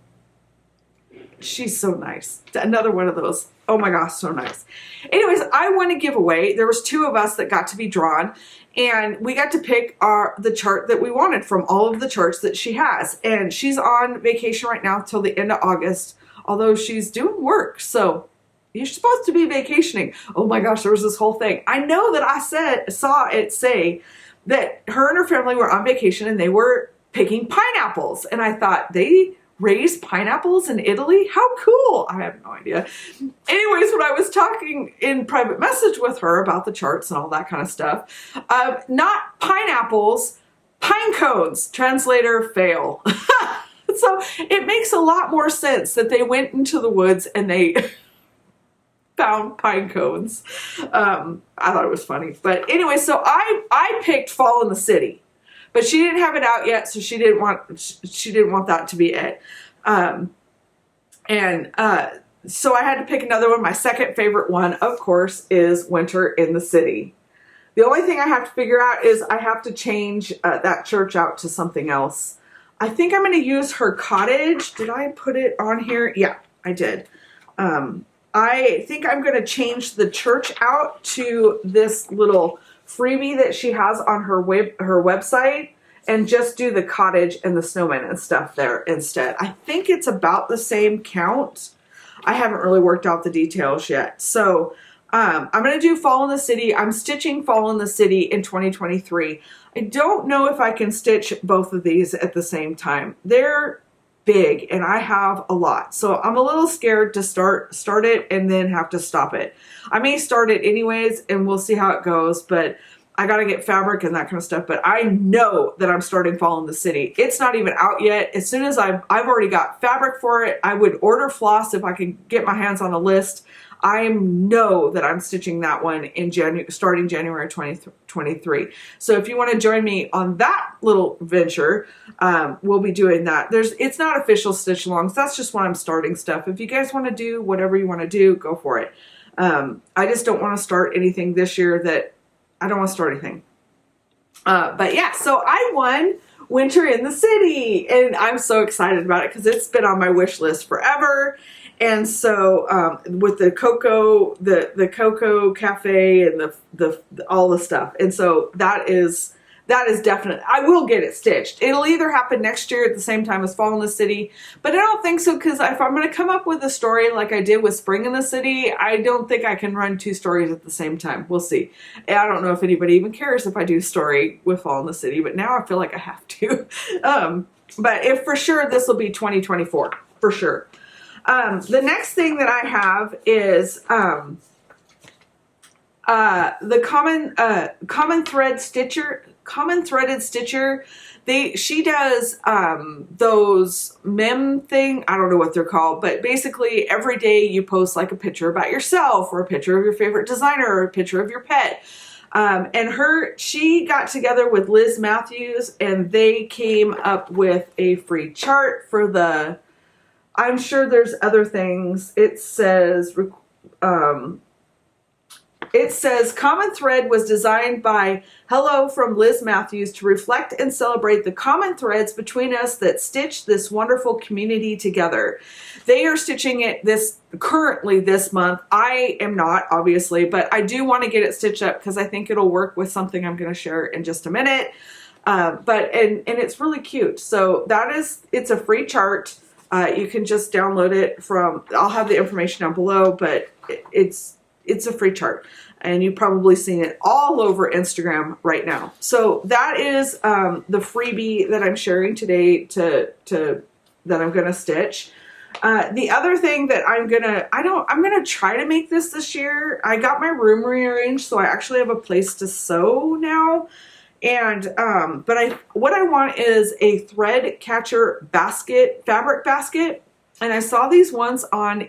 she's so nice. Another one of those. Oh my gosh, so nice. Anyways, I won a giveaway. There was 2 of us that got to be drawn, and we got to pick the chart that we wanted from all of the charts that she has. And she's on vacation right now till the end of August, although she's doing work. So you're supposed to be vacationing. Oh my gosh, there was this whole thing. I know that I saw it say that her and her family were on vacation and they were picking pineapples. And I thought, they raise pineapples in Italy? How cool. I have no idea. Anyways, when I was talking in private message with her about the charts and all that kind of stuff, not pineapples, pine cones. Translator fail. So it makes a lot more sense that they went into the woods and they found pine cones. I thought it was funny. But anyway, so I picked Fall in the City. But she didn't have it out yet, so she didn't want that to be it. So I had to pick another one. My second favorite one, of course, is Winter in the City. The only thing I have to figure out is I have to change that church out to something else. I think I'm going to use her cottage. Did I put it on here? Yeah, I did. I think I'm going to change the church out to this little freebie that she has on her website, and just do the cottage and the snowman and stuff there instead. I think it's about the same count. I haven't really worked out the details yet. So I'm going to do Fall in the City. I'm stitching Fall in the City in 2023. I don't know if I can stitch both of these at the same time. They're big and I have a lot. So I'm a little scared to start it and then have to stop it. I may start it anyways and we'll see how it goes, but I got to get fabric and that kind of stuff, but I know that I'm starting Fall in the City. It's not even out yet. As soon as I've already got fabric for it, I would order floss if I could get my hands on a list. I know that I'm stitching that one in starting January 2023. So if you want to join me on that little venture, we'll be doing that. It's not official stitch alongs. That's just when I'm starting stuff. If you guys want to do whatever you want to do, go for it. I just don't want to start anything this year that I don't want to start anything. But yeah, so I won Winter in the City, and I'm so excited about it because it's been on my wish list forever. And so with the cocoa, the cocoa cafe and the all the stuff, and so that is definite. I will get it stitched. It'll either happen next year at the same time as Fall in the City, but I don't think so, because if I'm going to come up with a story like I did with Spring in the City, I don't think I can run 2 stories at the same time. We'll see. And I don't know if anybody even cares if I do a story with Fall in the City, but now I feel like I have to. But if for sure, this will be 2024 for sure. The next thing that I have is the common threaded stitcher. She does those mem thing. I don't know what they're called, but basically every day you post like a picture about yourself or a picture of your favorite designer or a picture of your pet. And she got together with Liz Matthews, and they came up with a free chart for the, I'm sure there's other things. It says Common Thread was designed by Hello from Liz Matthews to reflect and celebrate the common threads between us that stitch this wonderful community together. They are stitching it currently this month. I am not, obviously, but I do want to get it stitched up because I think it'll work with something I'm going to share in just a minute. And it's really cute. So it's a free chart. You can just download it I'll have the information down below, but it's a free chart, and you've probably seen it all over Instagram right now. So that is the freebie that I'm sharing today that I'm gonna stitch. The other thing that I'm gonna try to make this year. I got my room rearranged, so I actually have a place to sew now. And what I want is a thread catcher fabric basket, and I saw these ones on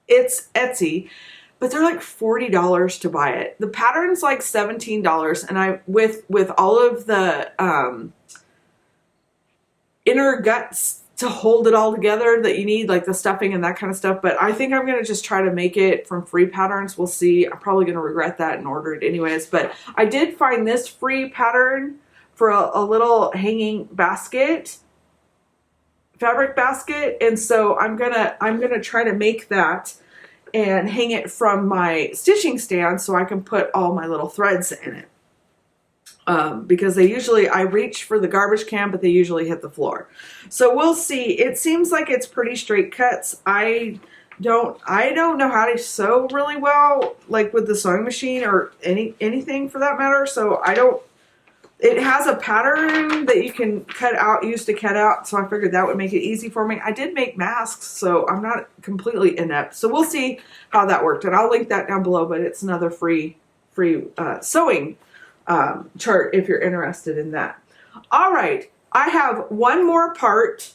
Etsy, but they're like $40 to buy it. The pattern's like $17, and with all of the inner guts to hold it all together that you need, like the stuffing and that kind of stuff. But I think I'm going to just try to make it from free patterns. We'll see. I'm probably going to regret that and order it anyways. But I did find this free pattern for a little hanging basket, fabric basket. And so I'm going to try to make that and hang it from my stitching stand so I can put all my little threads in it. Because I reach for the garbage can, but they usually hit the floor. So we'll see. It seems like it's pretty straight cuts. I don't know how to sew really well, like with the sewing machine or anything for that matter. So it has a pattern that you can use to cut out. So I figured that would make it easy for me. I did make masks, so I'm not completely inept. So we'll see how that worked. And I'll link that down below, but it's another free sewing chart if you're interested in that. All right, I have one more part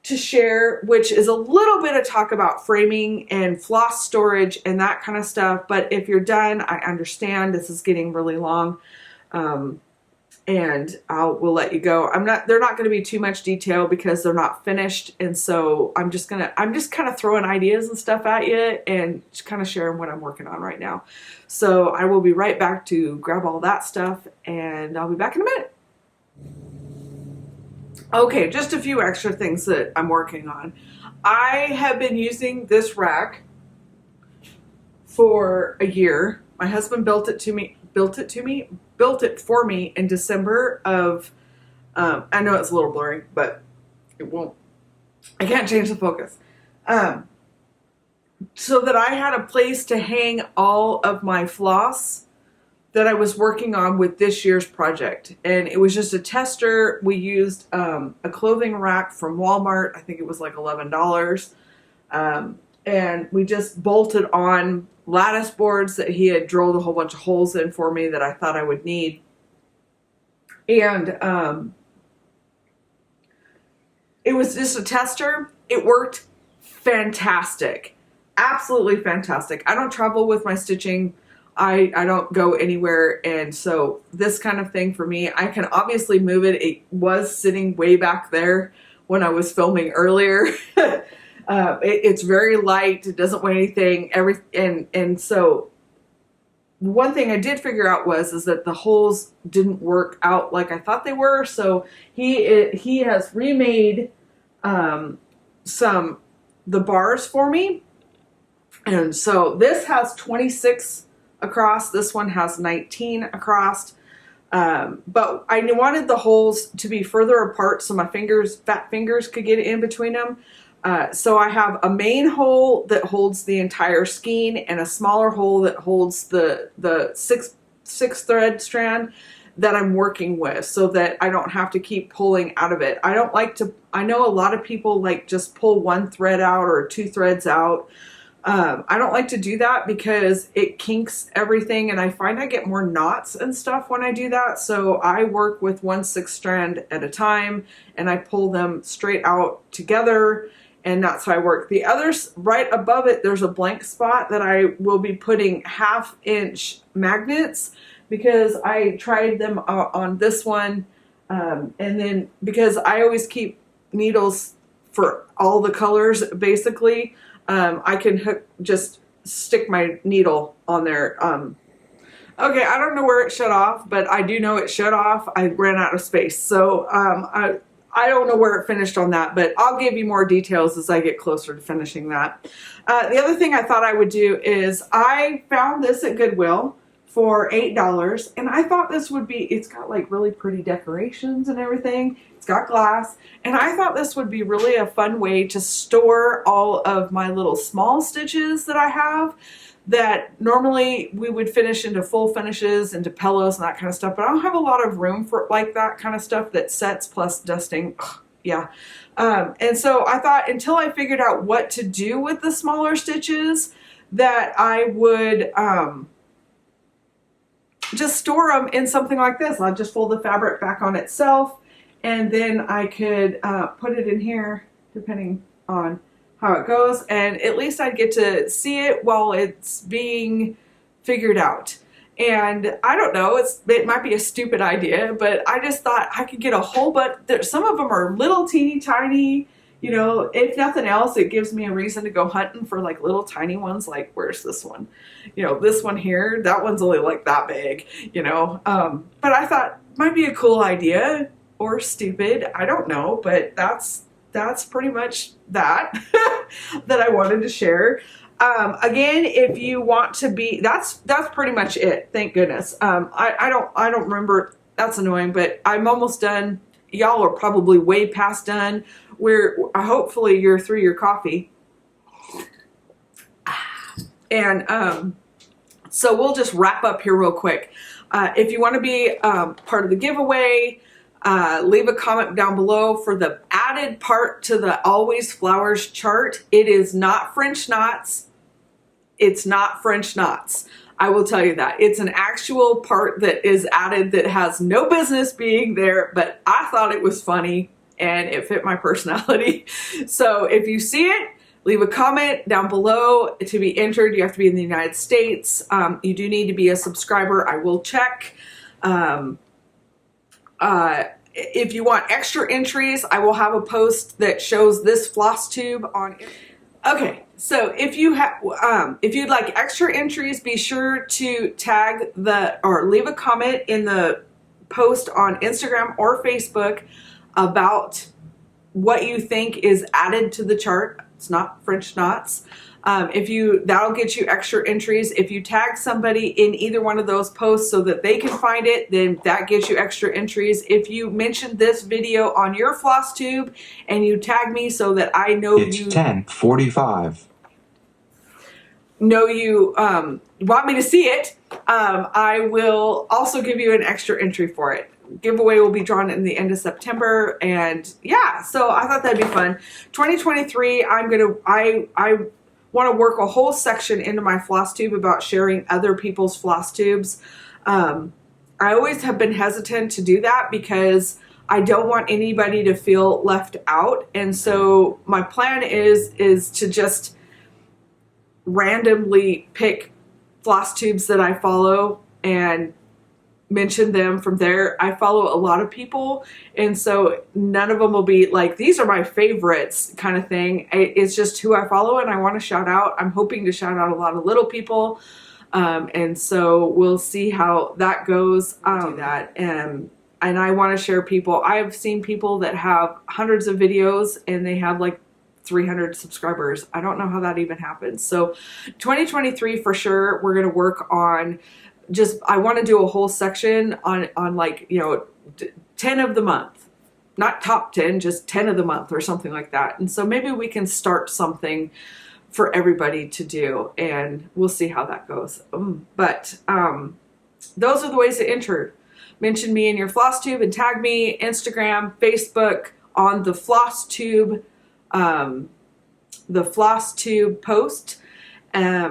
to share, which is a little bit of talk about framing and floss storage and that kind of stuff. But if you're done, I understand this is getting really long, and we'll let you go. They're not going to be too much detail because they're not finished, and so I'm just kind of throwing ideas and stuff at you and just kind of sharing what I'm working on right now. So I will be right back to grab all that stuff, and I'll be back in a minute. Okay, just a few extra things that I'm working on. I have been using this rack for a year. My husband built it for me in December of, I know it's a little blurry, but I can't change the focus. So that I had a place to hang all of my floss that I was working on with this year's project. And it was just a tester. We used a clothing rack from Walmart. I think it was like $11. And we just bolted on lattice boards that he had drilled a whole bunch of holes in for me that I thought I would need. And it was just a tester. It worked fantastic. Absolutely fantastic. I don't travel with my stitching. I don't go anywhere, and so this kind of thing for me, I can obviously move it. It was sitting way back there when I was filming earlier. It's very light. It doesn't weigh anything. And so one thing I did figure out is that the holes didn't work out like I thought they were. So he has remade the bars for me, and so this has 26 across. This one has 19 across. But I wanted the holes to be further apart so my fat fingers could get in between them. So I have a main hole that holds the entire skein and a smaller hole that holds the six thread strand that I'm working with, so that I don't have to keep pulling out of it. I don't like to, I know a lot of people like just pull one thread out or two threads out. I don't like to do that because it kinks everything, and I find I get more knots and stuff when I do that. So I work with 1/6 strand at a time, and I pull them straight out together, and that's how I work. The others, right above it, there's a blank spot that I will be putting 1/2 inch magnets, because I tried them on this one, and then because I always keep needles for all the colors basically, I can just stick my needle on there. Okay, I don't know where it shut off, but I do know it shut off. I ran out of space. So I don't know where it finished on that, but I'll give you more details as I get closer to finishing that. The other thing I thought I would do is I found this at Goodwill for $8, and I thought this would be, it's got like really pretty decorations and everything. It's got glass, and I thought this would be really a fun way to store all of my little small stitches that I have that normally we would finish into full finishes, into pillows and that kind of stuff, but I don't have a lot of room for like that kind of stuff that sets plus dusting. Ugh, yeah. And so I thought, until I figured out what to do with the smaller stitches, that I would just store them in something like this. I'll just fold the fabric back on itself, and then I could put it in here depending on how it goes, and at least I'd get to see it while it's being figured out. And I don't know, it might be a stupid idea, but I just thought I could get a whole bunch. Some of them are little teeny tiny, you know, if nothing else, it gives me a reason to go hunting for like little tiny ones. Like, where's this one? You know, this one here, that one's only like that big, you know. But I thought might be a cool idea, or stupid, I don't know, but that's pretty much that that I wanted to share. Again, if you want to be, that's pretty much it. Thank goodness. I don't remember. That's annoying, but I'm almost done. Y'all are probably way past done. Hopefully you're through your coffee. And so we'll just wrap up here real quick. If you want to be part of the giveaway, leave a comment down below for the added part to the Always Flowers chart. It is not French knots. It's not French knots. I will tell you that. It's an actual part that is added that has no business being there, but I thought it was funny and it fit my personality. So if you see it, leave a comment down below. To be entered, you have to be in the United States. You do need to be a subscriber. I will check. If you want extra entries, I will have a post that shows this floss tube on. Okay, so if you have, if you'd like extra entries, be sure to tag or leave a comment in the post on Instagram or Facebook about what you think is added to the chart. It's not French knots. That'll get you extra entries. If you tag somebody in either one of those posts so that they can find it, then that gets you extra entries. If you mention this video on your floss tube and you tag me so that I know it's 10:45. Know you want me to see it, I will also give you an extra entry for it. Giveaway will be drawn in the end of September, and yeah, so I thought that'd be fun. 2023, I want to work a whole section into my floss tube about sharing other people's floss tubes. I always have been hesitant to do that because I don't want anybody to feel left out. And so my plan is to just randomly pick floss tubes that I follow and mention them from there. I follow a lot of people, and so none of them will be like, these are my favorites kind of thing. It's just who I follow and I want to shout out. I'm hoping to shout out a lot of little people. And so we'll see how that goes. And I want to share people. I've seen people that have hundreds of videos and they have like 300 subscribers. I don't know how that even happens. So 2023 for sure, we're going to work on I want to do a whole section on like, you know, 10 of the month, not top 10, just 10 of the month or something like that. And so maybe we can start something for everybody to do, and we'll see how that goes. But those are the ways to enter. Mention me in your floss tube and tag me Instagram, Facebook, on the Flosstube post,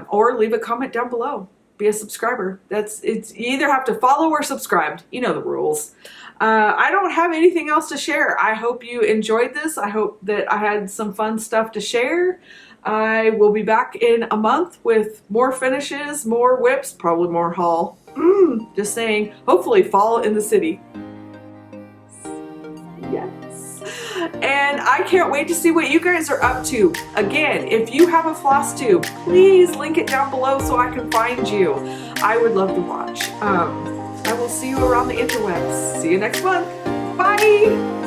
or leave a comment down below. Be a subscriber. You either have to follow or subscribe. You know the rules. I don't have anything else to share. I hope you enjoyed this. I hope that I had some fun stuff to share. I will be back in a month with more finishes, more whips, probably more haul. Just saying, hopefully fall in the city. Yes. And I can't wait to see what you guys are up to. Again, if you have a floss tube, please link it down below so I can find you. I would love to watch. I will see you around the interwebs. See you next month. Bye!